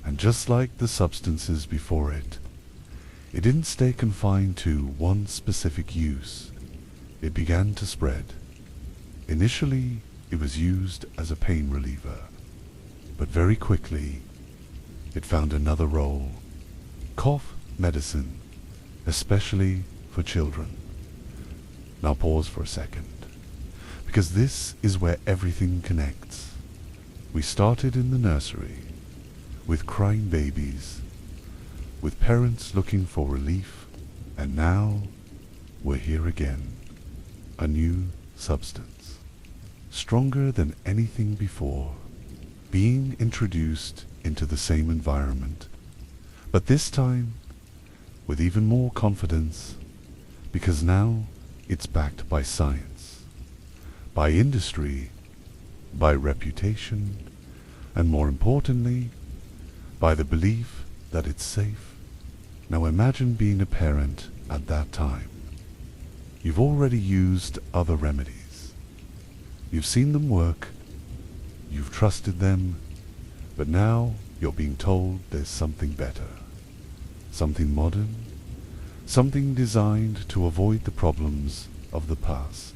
and just like the substances before it, it didn't stay confined to one specific use. It began to spread. Initially, it was used as a pain reliever, but very quickly, it found another role. Cough medicine, especially for children. Now pause for a second, because this is where everything connects. We started in the nursery, with crying babies, with parents looking for relief, and now we're here again. A new substance, stronger than anything before, being introduced into the same environment, but this time with even more confidence, because now it's backed by science, by industry, by reputation, and more importantly, by the belief that it's safe. Now imagine being a parent at that time. You've already used other remedies. You've seen them work. You've trusted them. But now you're being told there's something better. Something modern. Something designed to avoid the problems of the past.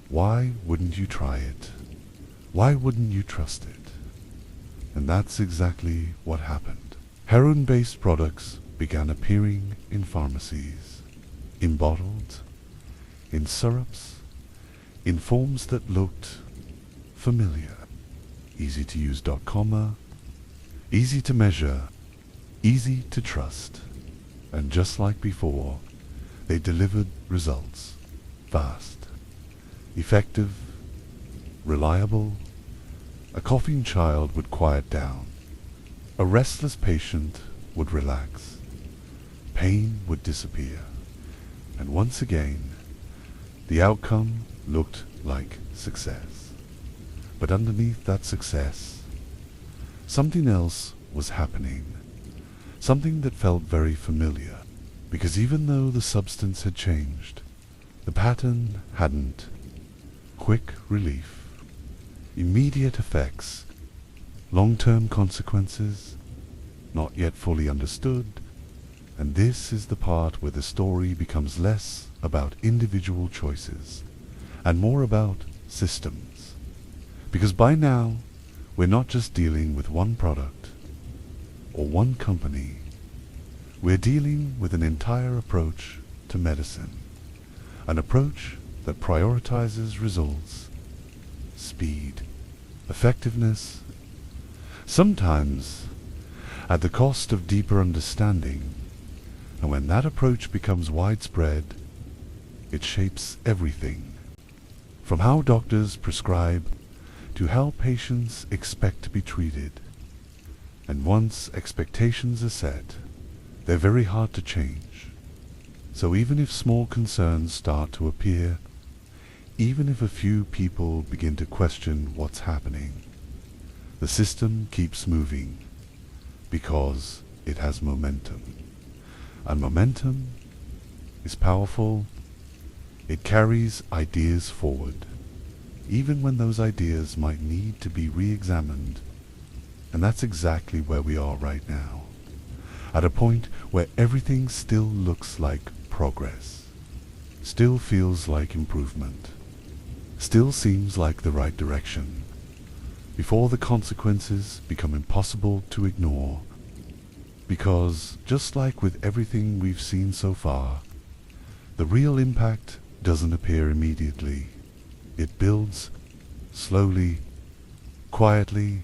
Why wouldn't you try it? Why wouldn't you trust it? And that's exactly what happened. Heroin-based products began appearing in pharmacies, in bottles, in syrups, in forms that looked familiar. Easy to use .com, easy to measure, easy to trust. And just like before, they delivered results. Fast, effective, reliable. A coughing child would quiet down. A restless patient would relax. Pain would disappear. And once again, the outcome looked like success. But underneath that success, something else was happening. Something that felt very familiar. Because even though the substance had changed, the pattern hadn't. Quick relief, immediate effects, long-term consequences, not yet fully understood, and this is the part where the story becomes less about individual choices and more about systems. Because by now, we're not just dealing with one product or one company, we're dealing with an entire approach to medicine, an approach that prioritizes results, speed, effectiveness, sometimes at the cost of deeper understanding. And when that approach becomes widespread, it shapes everything, from how doctors prescribe to how patients expect to be treated. And once expectations are set, they're very hard to change. So even if small concerns start to appear, even if a few people begin to question what's happening, the system keeps moving because it has momentum. And momentum is powerful. It carries ideas forward, even when those ideas might need to be re-examined. And that's exactly where we are right now, at a point where everything still looks like progress, still feels like improvement, still seems like the right direction, before the consequences become impossible to ignore. Because, just like with everything we've seen so far, the real impact doesn't appear immediately. It builds slowly, quietly,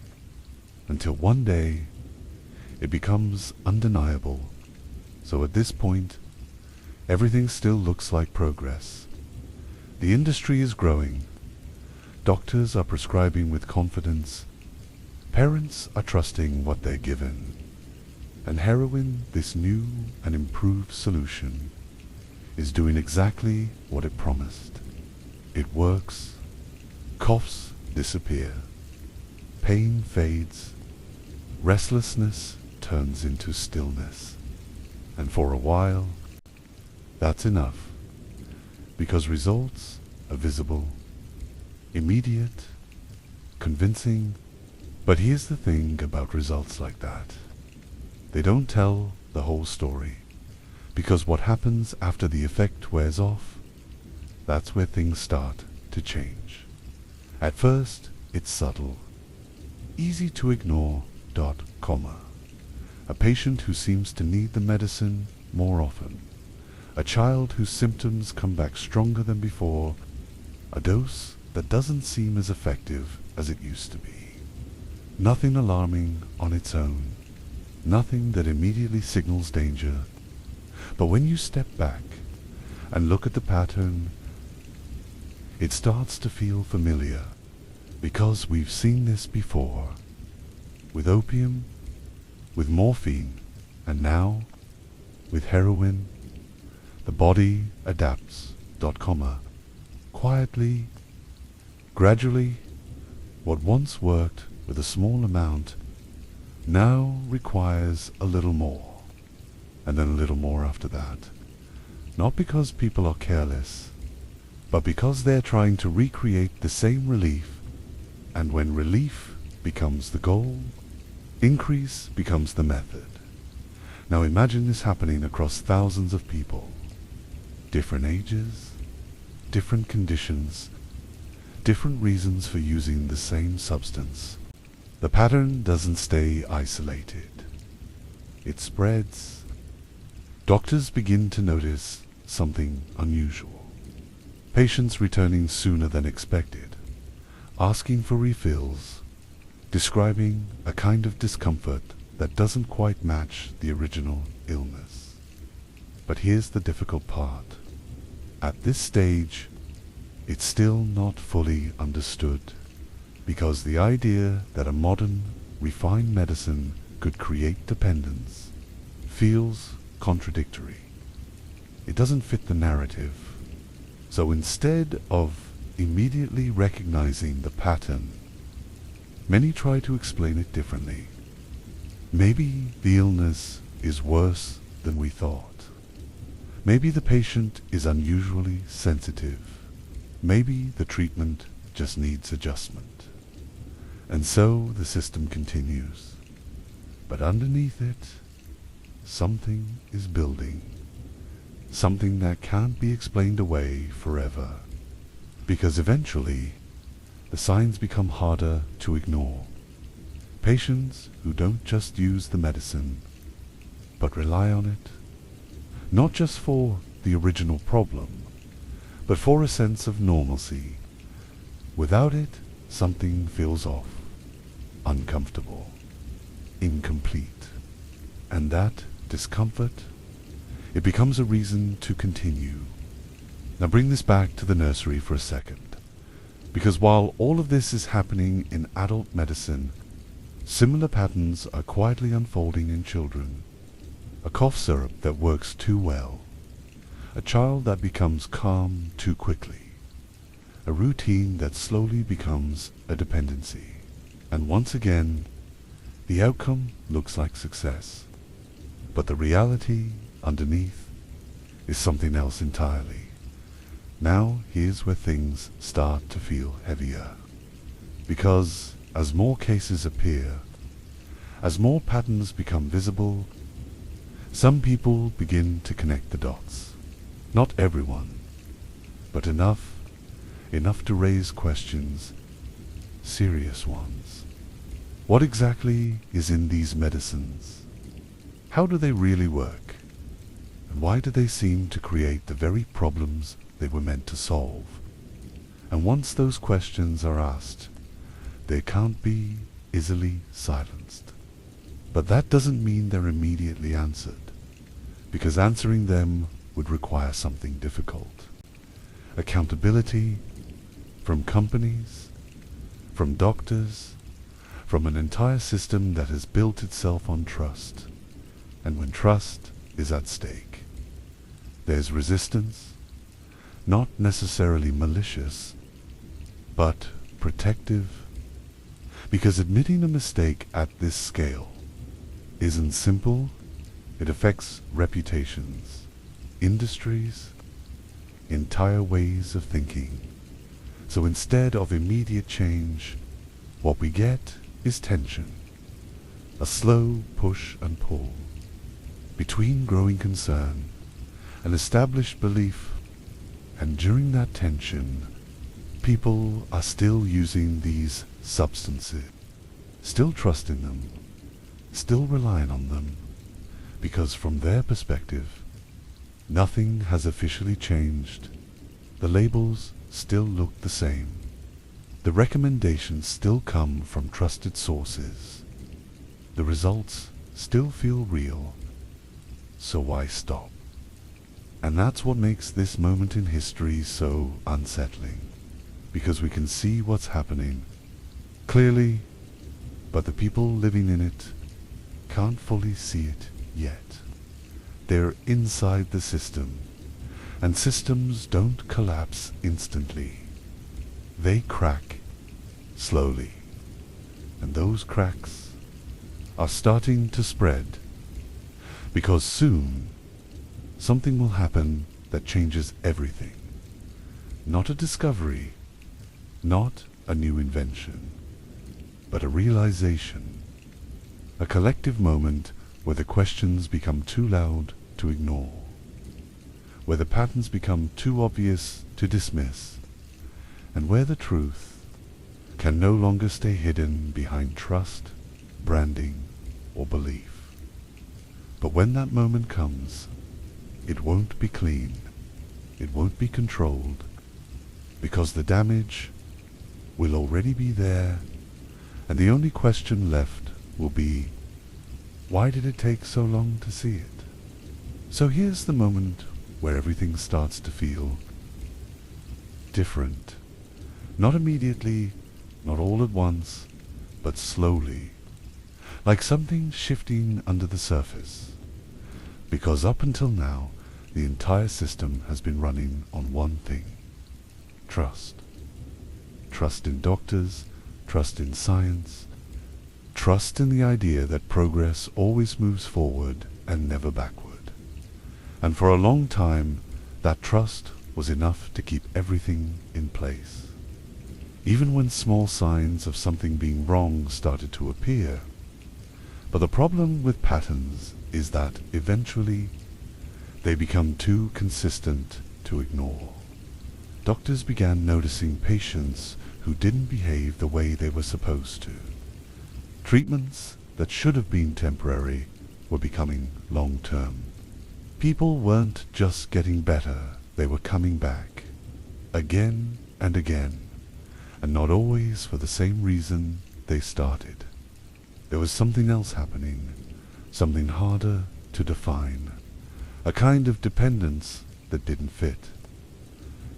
until one day it becomes undeniable. So at this point, everything still looks like progress. The industry is growing. Doctors are prescribing with confidence. Parents are trusting what they're given. And heroin, this new and improved solution, is doing exactly what it promised. It works. Coughs disappear. Pain fades. Restlessness turns into stillness. And for a while, that's enough, because results are visible, immediate, convincing. But here's the thing about results like that. They don't tell the whole story, because what happens after the effect wears off, that's where things start to change. At first, it's subtle, easy to ignore. A patient who seems to need the medicine more often, a child whose symptoms come back stronger than before, a dose that doesn't seem as effective as it used to be. Nothing alarming on its own, nothing that immediately signals danger. But when you step back and look at the pattern, it starts to feel familiar, because we've seen this before. With opium, with morphine, and now with heroin, the body adapts. Quietly, gradually, what once worked with a small amount now requires a little more, and then a little more after that. Not because people are careless, but because they're trying to recreate the same relief, and when relief becomes the goal, increase becomes the method. Now imagine this happening across thousands of people. Different ages, different conditions, different reasons for using the same substance. The pattern doesn't stay isolated. It spreads. Doctors begin to notice something unusual. Patients returning sooner than expected, asking for refills, describing a kind of discomfort that doesn't quite match the original illness. But here's the difficult part. At this stage, it's still not fully understood, because the idea that a modern, refined medicine could create dependence feels contradictory. It doesn't fit the narrative. So instead of immediately recognizing the pattern, many try to explain it differently. Maybe the illness is worse than we thought. Maybe the patient is unusually sensitive. Maybe the treatment just needs adjustment. And so the system continues. But underneath it, something is building. Something that can't be explained away forever. Because eventually, the signs become harder to ignore. Patients who don't just use the medicine, but rely on it, not just for the original problem, but for a sense of normalcy. Without it, something feels off, uncomfortable, incomplete. And that discomfort, it becomes a reason to continue. Now bring this back to the nursery for a second. Because while all of this is happening in adult medicine, similar patterns are quietly unfolding in children. A cough syrup that works too well. a child that becomes calm too quickly, a routine that slowly becomes a dependency. And once again, the outcome looks like success, but the reality underneath is something else entirely. Now here's where things start to feel heavier, because as more cases appear, as more patterns become visible, some people begin to connect the dots. Not everyone, but enough to raise questions, serious ones. What exactly is in these medicines? How do they really work? And why do they seem to create the very problems they were meant to solve? And once those questions are asked, they can't be easily silenced. But that doesn't mean they're immediately answered, because answering them would require something difficult. Accountability from companies, from doctors, from an entire system that has built itself on trust. And when trust is at stake, there's resistance, not necessarily malicious, but protective, because admitting a mistake at this scale isn't simple. It affects reputations, industries, entire ways of thinking. So instead of immediate change, what we get is tension, a slow push and pull between growing concern and established belief. And during that tension, people are still using these substances, still trusting them, still relying on them, because from their perspective, nothing has officially changed. The labels still look the same. The recommendations still come from trusted sources. The results still feel real. So why stop? And that's what makes this moment in history so unsettling, because we can see what's happening clearly, but the people living in it can't fully see it yet. They're inside the system, and systems don't collapse instantly. They crack slowly, and those cracks are starting to spread, because soon something will happen that changes everything. Not a discovery, not a new invention, but a realization, a collective moment where the questions become too loud to ignore, where the patterns become too obvious to dismiss, and where the truth can no longer stay hidden behind trust, branding, or belief. But when that moment comes, it won't be clean, it won't be controlled, because the damage will already be there, and the only question left will be, why did it take so long to see it? So here's the moment where everything starts to feel different. Not immediately, not all at once, but slowly, like something shifting under the surface. Because up until now, the entire system has been running on one thing: trust. Trust in doctors, trust in science, trust in the idea that progress always moves forward and never backward. And for a long time, that trust was enough to keep everything in place. Even when small signs of something being wrong started to appear. But the problem with patterns is that eventually they become too consistent to ignore. Doctors began noticing patients who didn't behave the way they were supposed to. Treatments that should have been temporary were becoming long-term. People weren't just getting better, they were coming back, again and again, and not always for the same reason they started. There was something else happening, something harder to define, a kind of dependence that didn't fit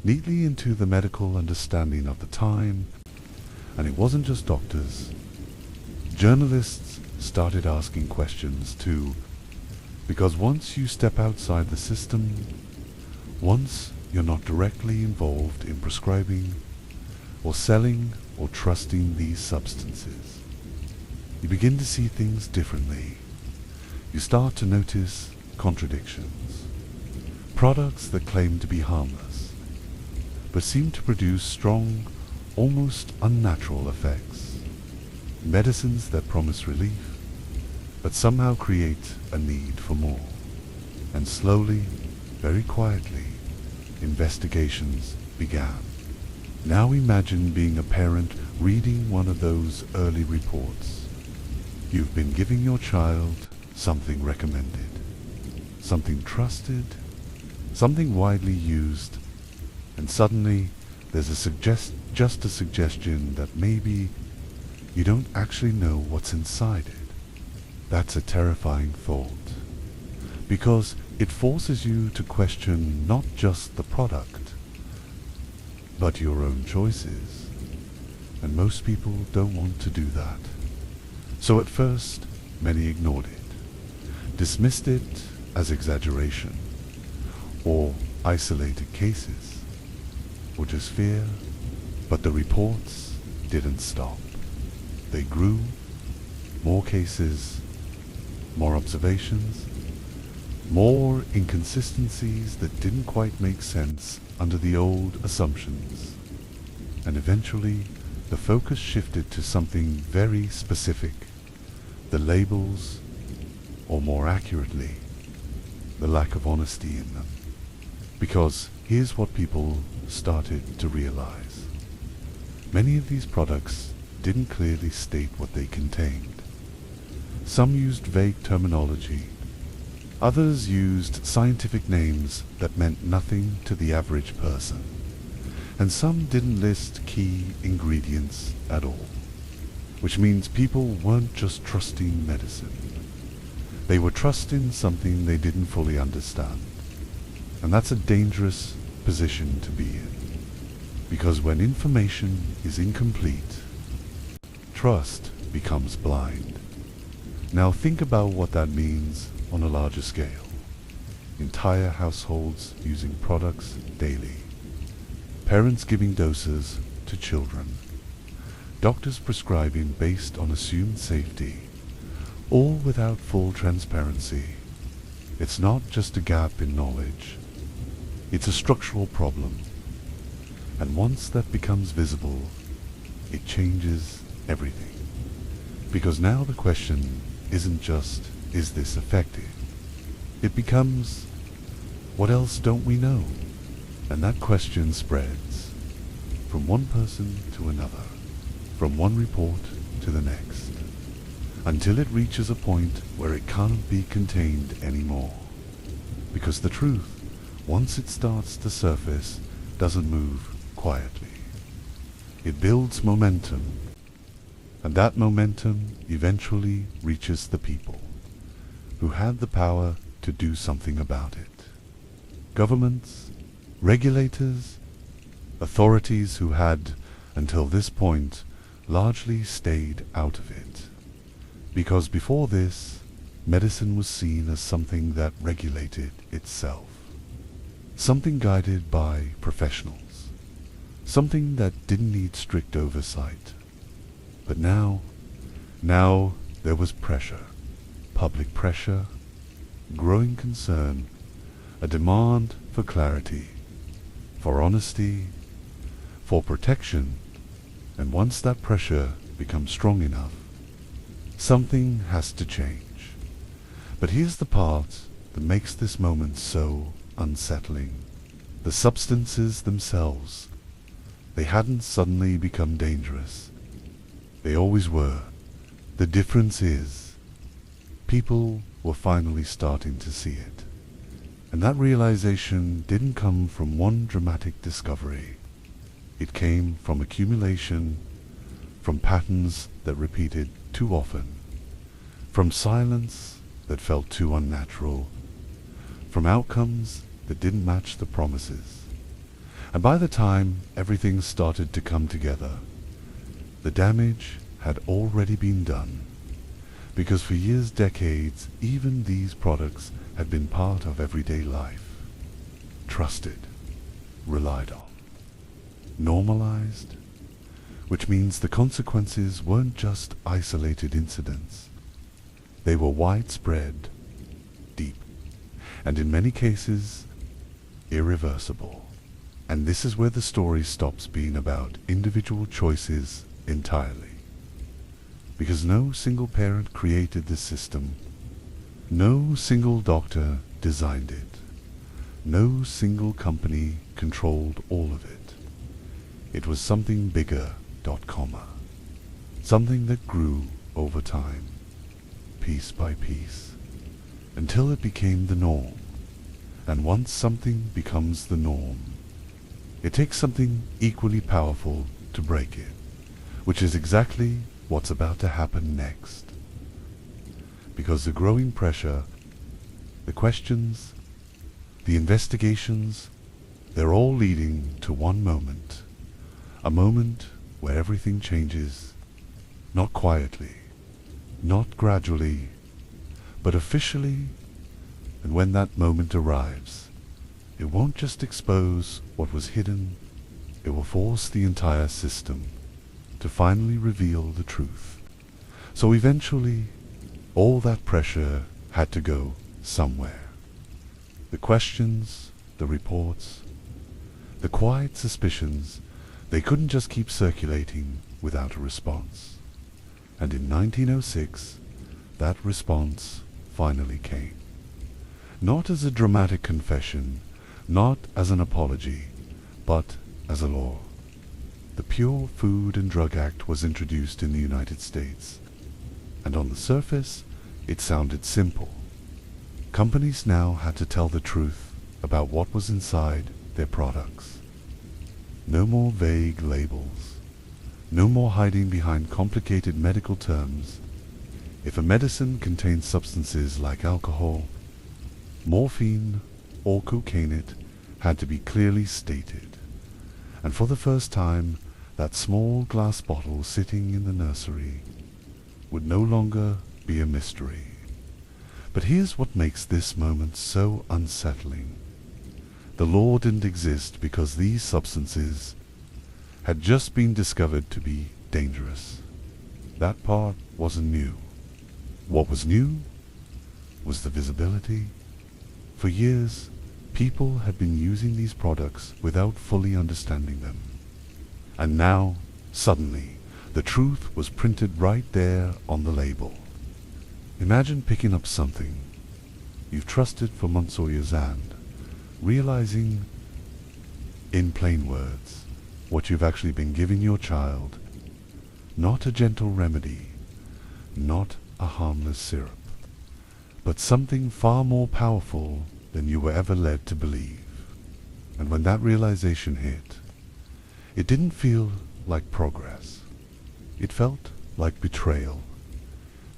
neatly into the medical understanding of the time. And it wasn't just doctors. Journalists started asking questions too, because once you step outside the system, Once you're not directly involved in prescribing or selling or trusting these substances, you begin to see things differently. You start to notice contradictions. Products that claim to be harmless, but seem to produce strong, almost unnatural effects. Medicines that promise relief, but somehow create a need for more. And slowly, very quietly, investigations began. Now imagine being a parent reading one of those early reports. You've been giving your child something recommended, something trusted, something widely used, and suddenly there's just a suggestion that maybe you don't actually know what's inside it. That's a terrifying thought, because it forces you to question not just the product, but your own choices. And most people don't want to do that. So at first, many ignored it, dismissed it as exaggeration, or isolated cases, or just fear. But the reports didn't stop. They grew. More cases, more observations, more inconsistencies that didn't quite make sense under the old assumptions. And eventually, the focus shifted to something very specific: the labels, or more accurately, the lack of honesty in them. Because here's what people started to realize. Many of these products didn't clearly state what they contained. Some used vague terminology. Others used scientific names that meant nothing to the average person. And some didn't list key ingredients at all. Which means people weren't just trusting medicine. They were trusting something they didn't fully understand. And that's a dangerous position to be in. Because when information is incomplete, trust becomes blind. Now think about what that means on a larger scale. Entire households using products daily. Parents giving doses to children. Doctors prescribing based on assumed safety, all without full transparency. It's not just a gap in knowledge. It's a structural problem. And once that becomes visible, it changes everything. Because now the question isn't just, is this effective? It becomes, what else don't we know? And that question spreads from one person to another, from one report to the next, until it reaches a point where it can't be contained anymore. Because the truth, once it starts to surface, doesn't move quietly. It builds momentum, and that momentum eventually reaches the people who had the power to do something about it. Governments, regulators, authorities who had, until this point, largely stayed out of it. Because before this, medicine was seen as something that regulated itself. Something guided by professionals. Something that didn't need strict oversight. But now there was pressure. Public pressure, growing concern, a demand for clarity, for honesty, for protection. And once that pressure becomes strong enough, something has to change. But here's the part that makes this moment so unsettling. The substances themselves, they hadn't suddenly become dangerous. They always were. The difference is, people were finally starting to see it. And that realization didn't come from one dramatic discovery. It came from accumulation, from patterns that repeated too often, from silence that felt too unnatural, from outcomes that didn't match the promises. And by the time everything started to come together, the damage had already been done. Because for years, decades, even these products had been part of everyday life. trusted, relied on, normalized, which means the consequences weren't just isolated incidents. They were widespread, deep, and in many cases, irreversible. And this is where the story stops being about individual choices entirely. Because no single parent created this system, no single doctor designed it, no single company controlled all of it. It was something bigger, something that grew over time, piece by piece, until it became the norm. And once something becomes the norm, it takes something equally powerful to break it, which is exactly what's about to happen next. Because the growing pressure, the questions, the investigations, they're all leading to one moment, a moment where everything changes, not quietly, not gradually, but officially. And when that moment arrives, it won't just expose what was hidden, it will force the entire system to finally reveal the truth. So eventually, all that pressure had to go somewhere. The questions, the reports, the quiet suspicions, they couldn't just keep circulating without a response. And in 1906, that response finally came. Not as a dramatic confession, not as an apology, but as a law. The Pure Food and Drug Act was introduced in the United States, and on the surface, it sounded simple. Companies now had to tell the truth about what was inside their products. No more vague labels. No more hiding behind complicated medical terms. If a medicine contains substances like alcohol, morphine, or cocaine, it had to be clearly stated. And for the first time, that small glass bottle sitting in the nursery would no longer be a mystery. But here's what makes this moment so unsettling. The law didn't exist because these substances had just been discovered to be dangerous. That part wasn't new. What was new was the visibility. For years, people had been using these products without fully understanding them. And now, suddenly, the truth was printed right there on the label. Imagine picking up something you've trusted for months or years and realizing, in plain words, what you've actually been giving your child. Not a gentle remedy, not a harmless syrup, but something far more powerful than you were ever led to believe. And when that realization hit, it didn't feel like progress. It felt like betrayal.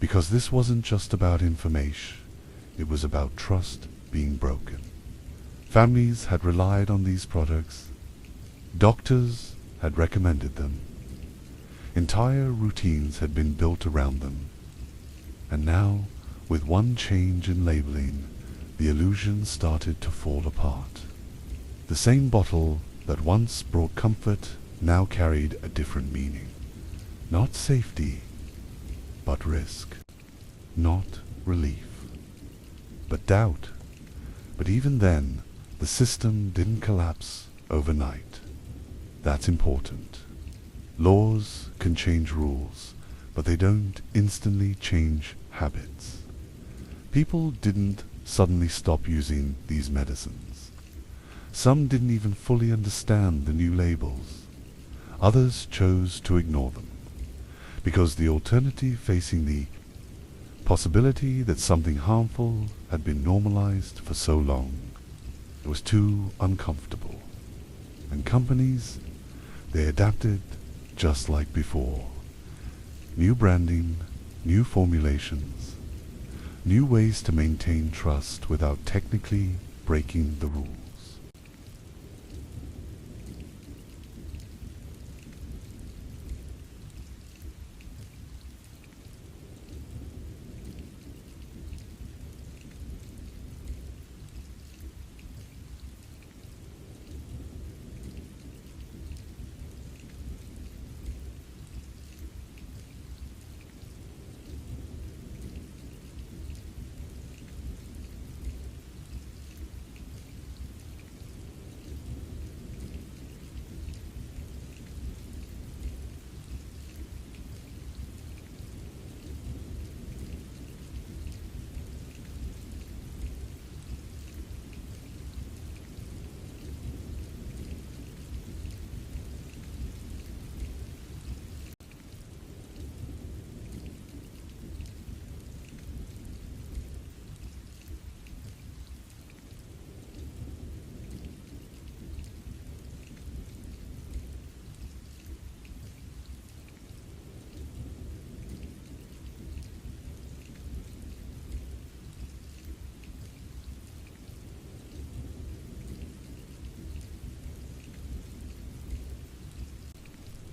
Because this wasn't just about information, it was about trust being broken. Families had relied on these products. Doctors had recommended them. Entire routines had been built around them. And now, with one change in labeling, the illusion started to fall apart. The same bottle that once brought comfort now carried a different meaning. Not safety, but risk. Not relief, but doubt. But even then, the system didn't collapse overnight. That's important. Laws can change rules, but they don't instantly change habits. People didn't suddenly stop using these medicines. Some didn't even fully understand the new labels. Others chose to ignore them, because the alternative, facing the possibility that something harmful had been normalized for so long, it was too uncomfortable. And companies, they adapted just like before. New branding, new formulations, new ways to maintain trust without technically breaking the rules.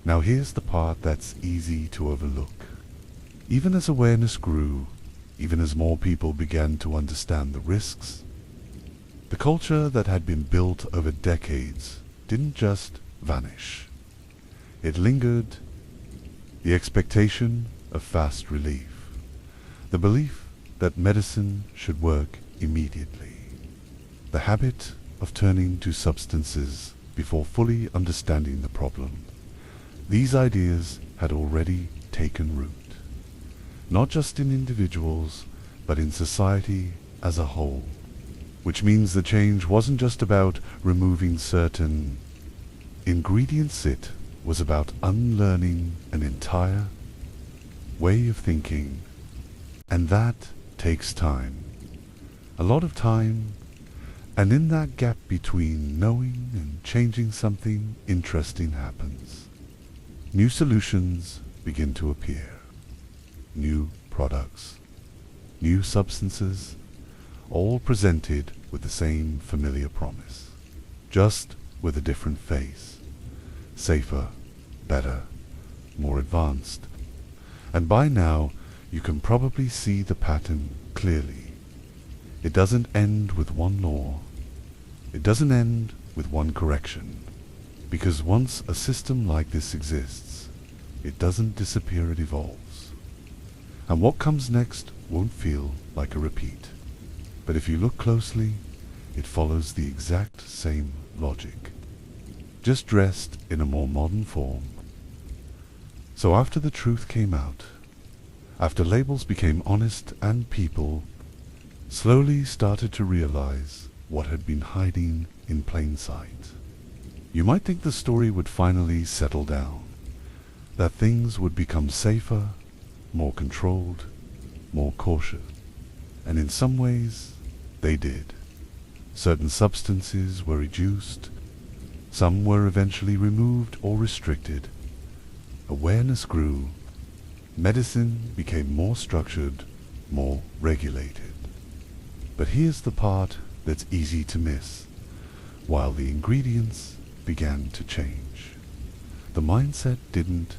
Now here's the part that's easy to overlook. Even as awareness grew, even as more people began to understand the risks, the culture that had been built over decades didn't just vanish. It lingered. The expectation of fast relief, the belief that medicine should work immediately, the habit of turning to substances before fully understanding the problem. These ideas had already taken root, not just in individuals, but in society as a whole, which means the change wasn't just about removing certain ingredients, it was about unlearning an entire way of thinking, and that takes time, a lot of time, and in that gap between knowing and changing, something interesting happens. New solutions begin to appear, new products, new substances, all presented with the same familiar promise, just with a different face, safer, better, more advanced. And by now, you can probably see the pattern clearly. It doesn't end with one law. It doesn't end with one correction. Because once a system like this exists, it doesn't disappear, it evolves. And what comes next won't feel like a repeat. But if you look closely, it follows the exact same logic, just dressed in a more modern form. So after the truth came out, after labels became honest and people slowly started to realize what had been hiding in plain sight, you might think the story would finally settle down, that things would become safer, more controlled, more cautious. And in some ways, they did. Certain substances were reduced, some were eventually removed or restricted. Awareness grew, medicine became more structured, more regulated. But here's the part that's easy to miss. While the ingredients began to change, the mindset didn't,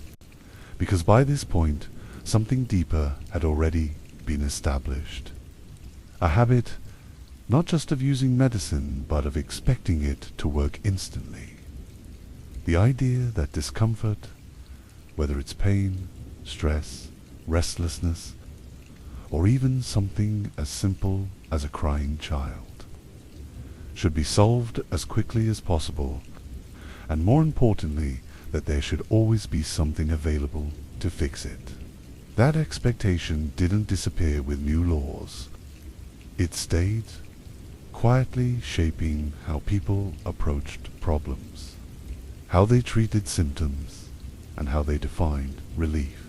because by this point, something deeper had already been established. A habit, not just of using medicine, but of expecting it to work instantly. The idea that discomfort, whether it's pain, stress, restlessness, or even something as simple as a crying child, should be solved as quickly as possible, and more importantly, that there should always be something available to fix it. That expectation didn't disappear with new laws. It stayed, quietly shaping how people approached problems, how they treated symptoms, and how they defined relief.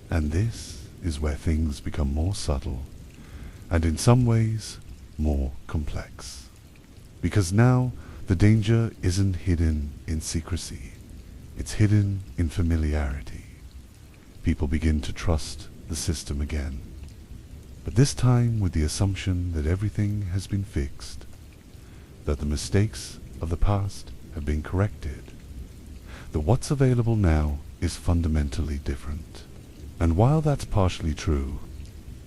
And this is where things become more subtle, and in some ways, more complex. Because now, the danger isn't hidden in secrecy, it's hidden in familiarity. People begin to trust the system again, but this time with the assumption that everything has been fixed, that the mistakes of the past have been corrected, that what's available now is fundamentally different. And while that's partially true,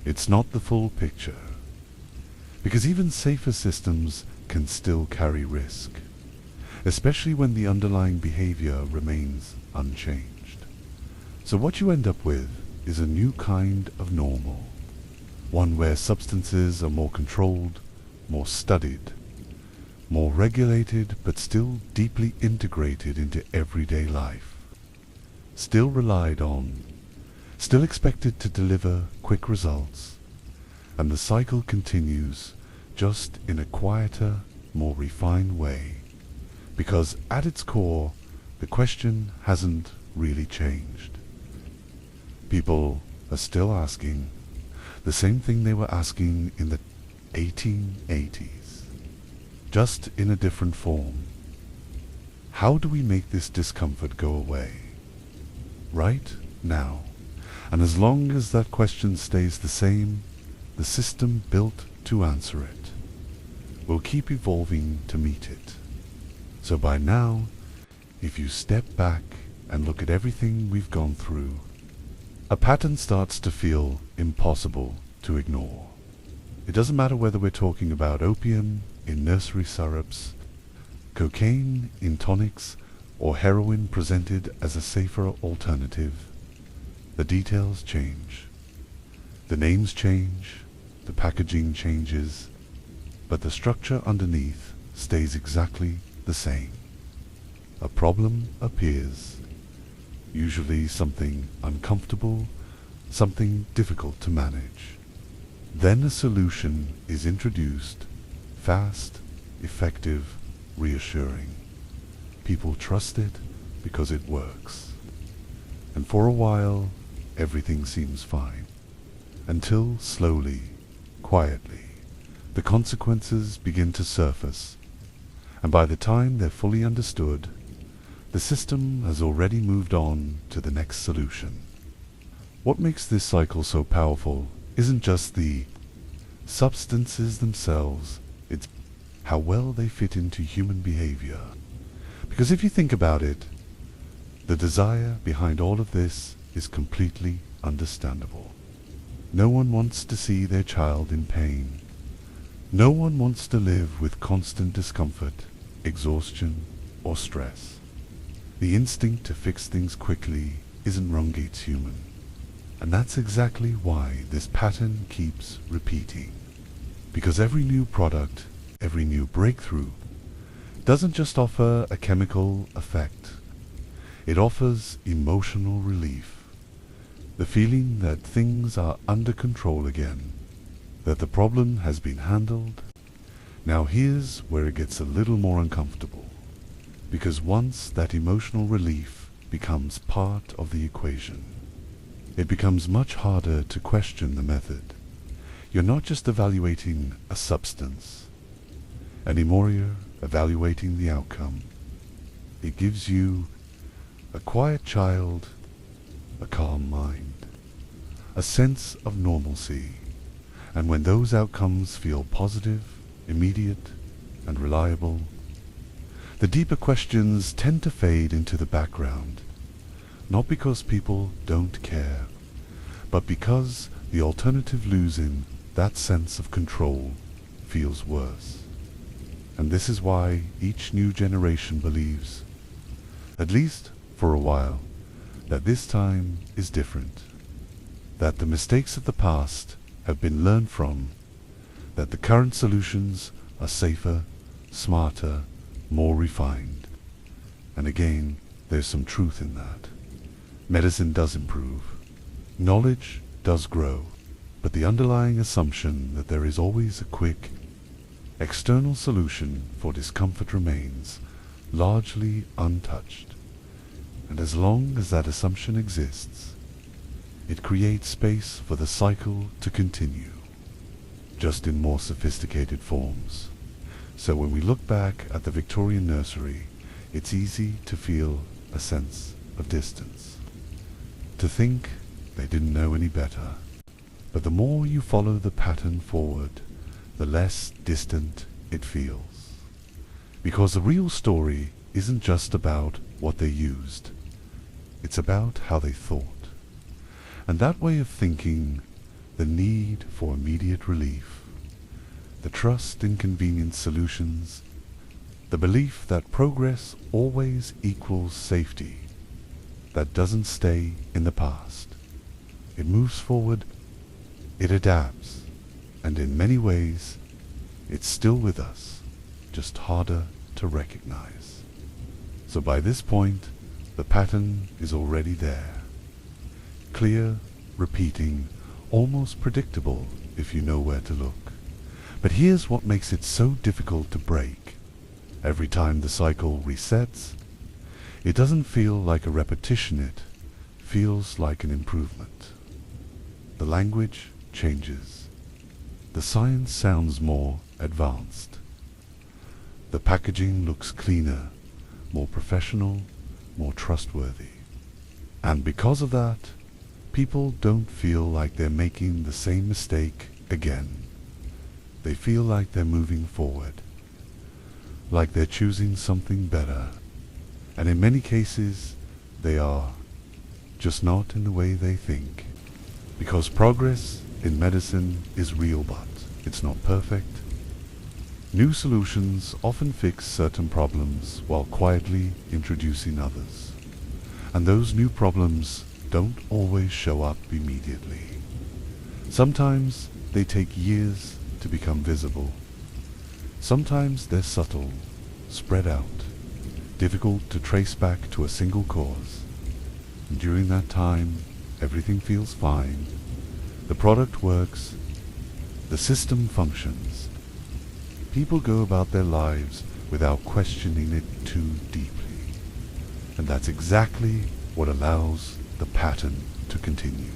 it's not the full picture, because even safer systems can still carry risk, especially when the underlying behavior remains unchanged. So what you end up with is a new kind of normal, one where substances are more controlled, more studied, more regulated, but still deeply integrated into everyday life, still relied on, still expected to deliver quick results, and the cycle continues, just in a quieter, more refined way, because at its core, the question hasn't really changed. People are still asking the same thing they were asking in the 1880s, just in a different form. How do we make this discomfort go away? Right now. And as long as that question stays the same, the system built to answer it will keep evolving to meet it. So by now, if you step back and look at everything we've gone through, a pattern starts to feel impossible to ignore. It doesn't matter whether we're talking about opium in nursery syrups, cocaine in tonics, or heroin presented as a safer alternative. The details change. The names change, the packaging changes, but the structure underneath stays exactly the same. A problem appears, usually something uncomfortable, something difficult to manage. Then a solution is introduced, fast, effective, reassuring. People trust it because it works. And for a while, everything seems fine. Until slowly, quietly, the consequences begin to surface. And by the time they're fully understood, the system has already moved on to the next solution. What makes this cycle so powerful isn't just the substances themselves, it's how well they fit into human behavior. Because if you think about it, the desire behind all of this is completely understandable. No one wants to see their child in pain. No one wants to live with constant discomfort, exhaustion, or stress. The instinct to fix things quickly isn't wrong, it's human. And that's exactly why this pattern keeps repeating. Because every new product, every new breakthrough, doesn't just offer a chemical effect. It offers emotional relief. The feeling that things are under control again, that the problem has been handled. Now here's where it gets a little more uncomfortable. Because once that emotional relief becomes part of the equation, it becomes much harder to question the method. You're not just evaluating a substance. Anymore you're evaluating the outcome. It gives you a quiet child, a calm mind, a sense of normalcy. And when those outcomes feel positive, immediate, and reliable, the deeper questions tend to fade into the background. Not because people don't care, but because the alternative losing that sense of control feels worse. And this is why each new generation believes, at least for a while, that this time is different, that the mistakes of the past have been learned from, that the current solutions are safer, smarter, more refined. And again, there's some truth in that. Medicine does improve. Knowledge does grow. But the underlying assumption that there is always a quick, external solution for discomfort remains largely untouched. And as long as that assumption exists, it creates space for the cycle to continue, just in more sophisticated forms. So when we look back at the Victorian nursery, it's easy to feel a sense of distance, to think they didn't know any better. But the more you follow the pattern forward, the less distant it feels. Because the real story isn't just about what they used, it's about how they thought. And that way of thinking, the need for immediate relief, the trust in convenient solutions, the belief that progress always equals safety, that doesn't stay in the past. It moves forward, it adapts, and in many ways, it's still with us, just harder to recognize. So by this point, the pattern is already there. Clear, repeating, almost predictable if you know where to look. But here's what makes it so difficult to break. Every time the cycle resets, it doesn't feel like a repetition, it feels like an improvement. The language changes. The science sounds more advanced. The packaging looks cleaner, more professional, more trustworthy. And because of that, people don't feel like they're making the same mistake again. They feel like they're moving forward, like they're choosing something better. And in many cases, they are, just not in the way they think. Because progress in medicine is real, but it's not perfect. New solutions often fix certain problems while quietly introducing others. And those new problems don't always show up immediately. Sometimes they take years to become visible. Sometimes they're subtle, spread out, difficult to trace back to a single cause. And during that time, everything feels fine. The product works. The system functions. People go about their lives without questioning it too deeply. And that's exactly what allows the pattern to continue.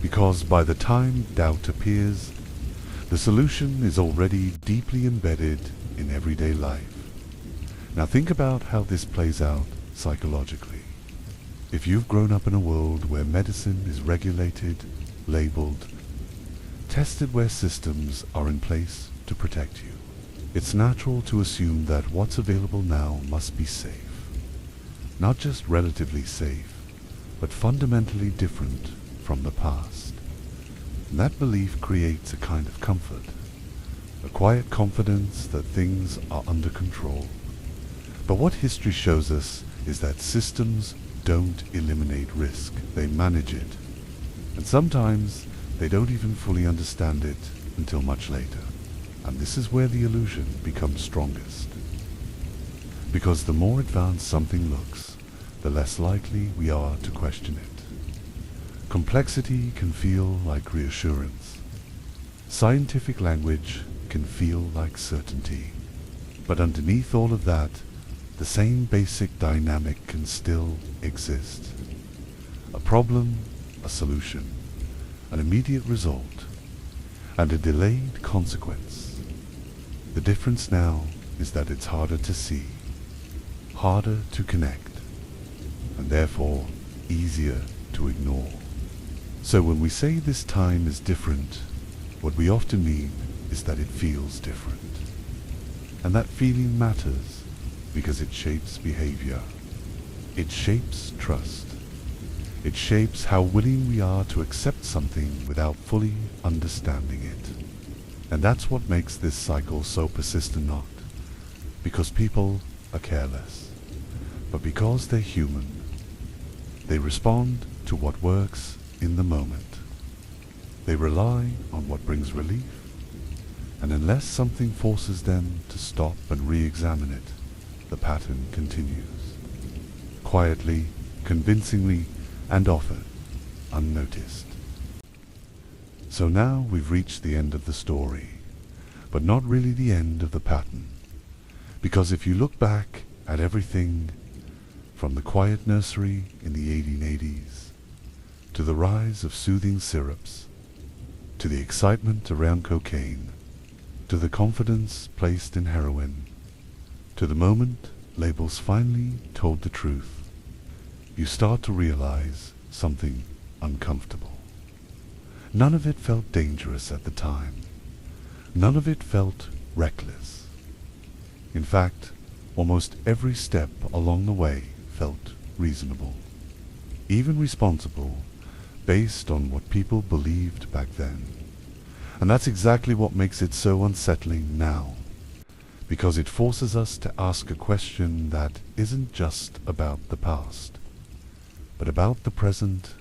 Because by the time doubt appears, the solution is already deeply embedded in everyday life. Now think about how this plays out psychologically. If you've grown up in a world where medicine is regulated, labeled, tested, where systems are in place to protect you, it's natural to assume that what's available now must be safe. Not just relatively safe, but fundamentally different from the past. And that belief creates a kind of comfort, a quiet confidence that things are under control. But what history shows us is that systems don't eliminate risk, they manage it. And sometimes they don't even fully understand it until much later. And this is where the illusion becomes strongest. Because the more advanced something looks, the less likely we are to question it. Complexity can feel like reassurance. Scientific language can feel like certainty. But underneath all of that, the same basic dynamic can still exist. A problem, a solution, an immediate result, and a delayed consequence. The difference now is that it's harder to see, harder to connect, and therefore easier to ignore. So when we say this time is different, what we often mean is that it feels different. And that feeling matters because it shapes behavior. It shapes trust. It shapes how willing we are to accept something without fully understanding it. And that's what makes this cycle so persistent, not because people are careless, but because they're human. They respond to what works in the moment. They rely on what brings relief, and unless something forces them to stop and re-examine it, the pattern continues. Quietly, convincingly, and often unnoticed. So now we've reached the end of the story, but not really the end of the pattern. Because if you look back at everything from the quiet nursery in the 1880s, to the rise of soothing syrups, to the excitement around cocaine, to the confidence placed in heroin, to the moment labels finally told the truth, you start to realize something uncomfortable. None of it felt dangerous at the time. None of it felt reckless. In fact, almost every step along the way felt reasonable, even responsible, based on what people believed back then. And that's exactly what makes it so unsettling now, because it forces us to ask a question that isn't just about the past, but about the present.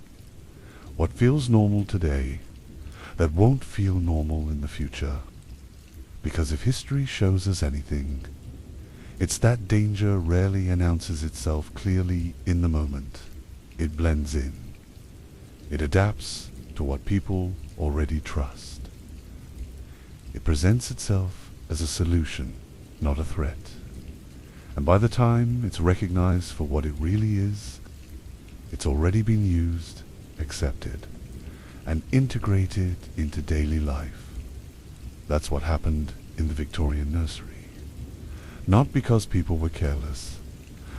What feels normal today that won't feel normal in the future. Because if history shows us anything, it's that danger rarely announces itself clearly in the moment. It blends in. It adapts to what people already trust. It presents itself as a solution, not a threat. And by the time it's recognized for what it really is, it's already been used, accepted, and integrated into daily life. That's what happened in the Victorian nursery. Not because people were careless,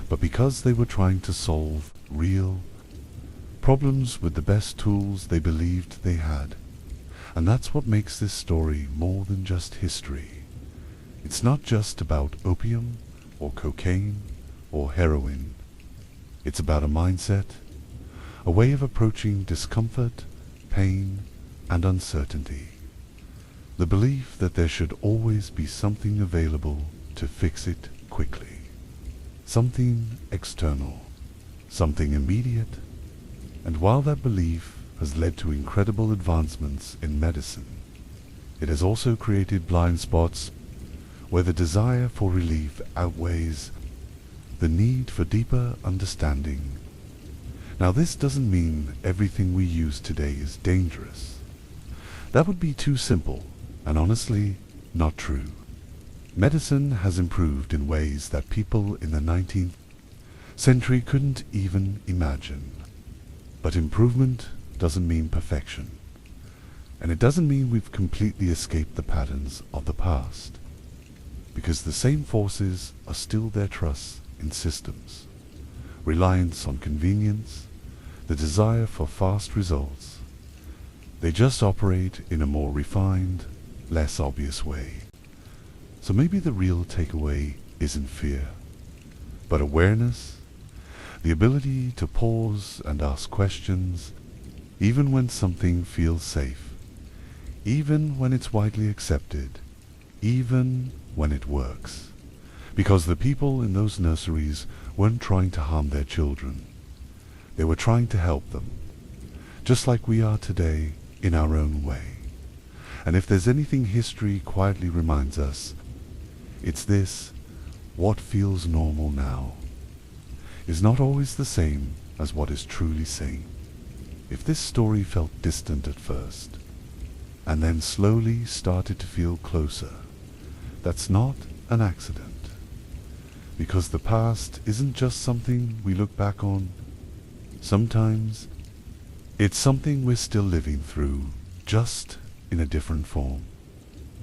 but because they were trying to solve real problems with the best tools they believed they had. And that's what makes this story more than just history. It's not just about opium or cocaine or heroin. It's about a mindset, a way of approaching discomfort, pain, and uncertainty. The belief that there should always be something available to fix it quickly. Something external, something immediate. And while that belief has led to incredible advancements in medicine, it has also created blind spots where the desire for relief outweighs the need for deeper understanding. Now, this doesn't mean everything we use today is dangerous. That would be too simple, and honestly, not true. Medicine has improved in ways that people in the 19th century couldn't even imagine. But improvement doesn't mean perfection. And it doesn't mean we've completely escaped the patterns of the past. Because the same forces are still there: trust in systems, reliance on convenience, the desire for fast results. They just operate in a more refined, less obvious way. So maybe the real takeaway isn't fear, but awareness, the ability to pause and ask questions, even when something feels safe, even when it's widely accepted, even when it works. Because the people in those nurseries weren't trying to harm their children. They were trying to help them, just like we are today in our own way. And if there's anything history quietly reminds us, it's this: what feels normal now is not always the same as what is truly sane. If this story felt distant at first, and then slowly started to feel closer, that's not an accident. Because the past isn't just something we look back on. Sometimes it's something we're still living through, just in a different form.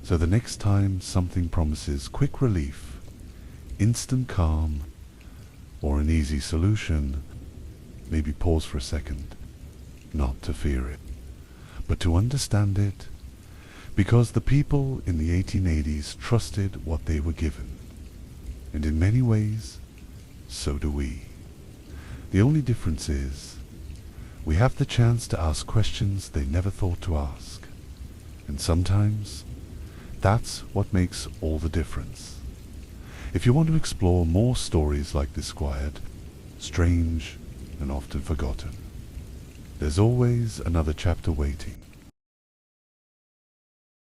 So the next time something promises quick relief, instant calm, or an easy solution, maybe pause for a second, not to fear it, but to understand it, because the people in the 1880s trusted what they were given. And in many ways, so do we. The only difference is, we have the chance to ask questions they never thought to ask. And sometimes, that's what makes all the difference. If you want to explore more stories like this quiet, strange, and often forgotten, there's always another chapter waiting.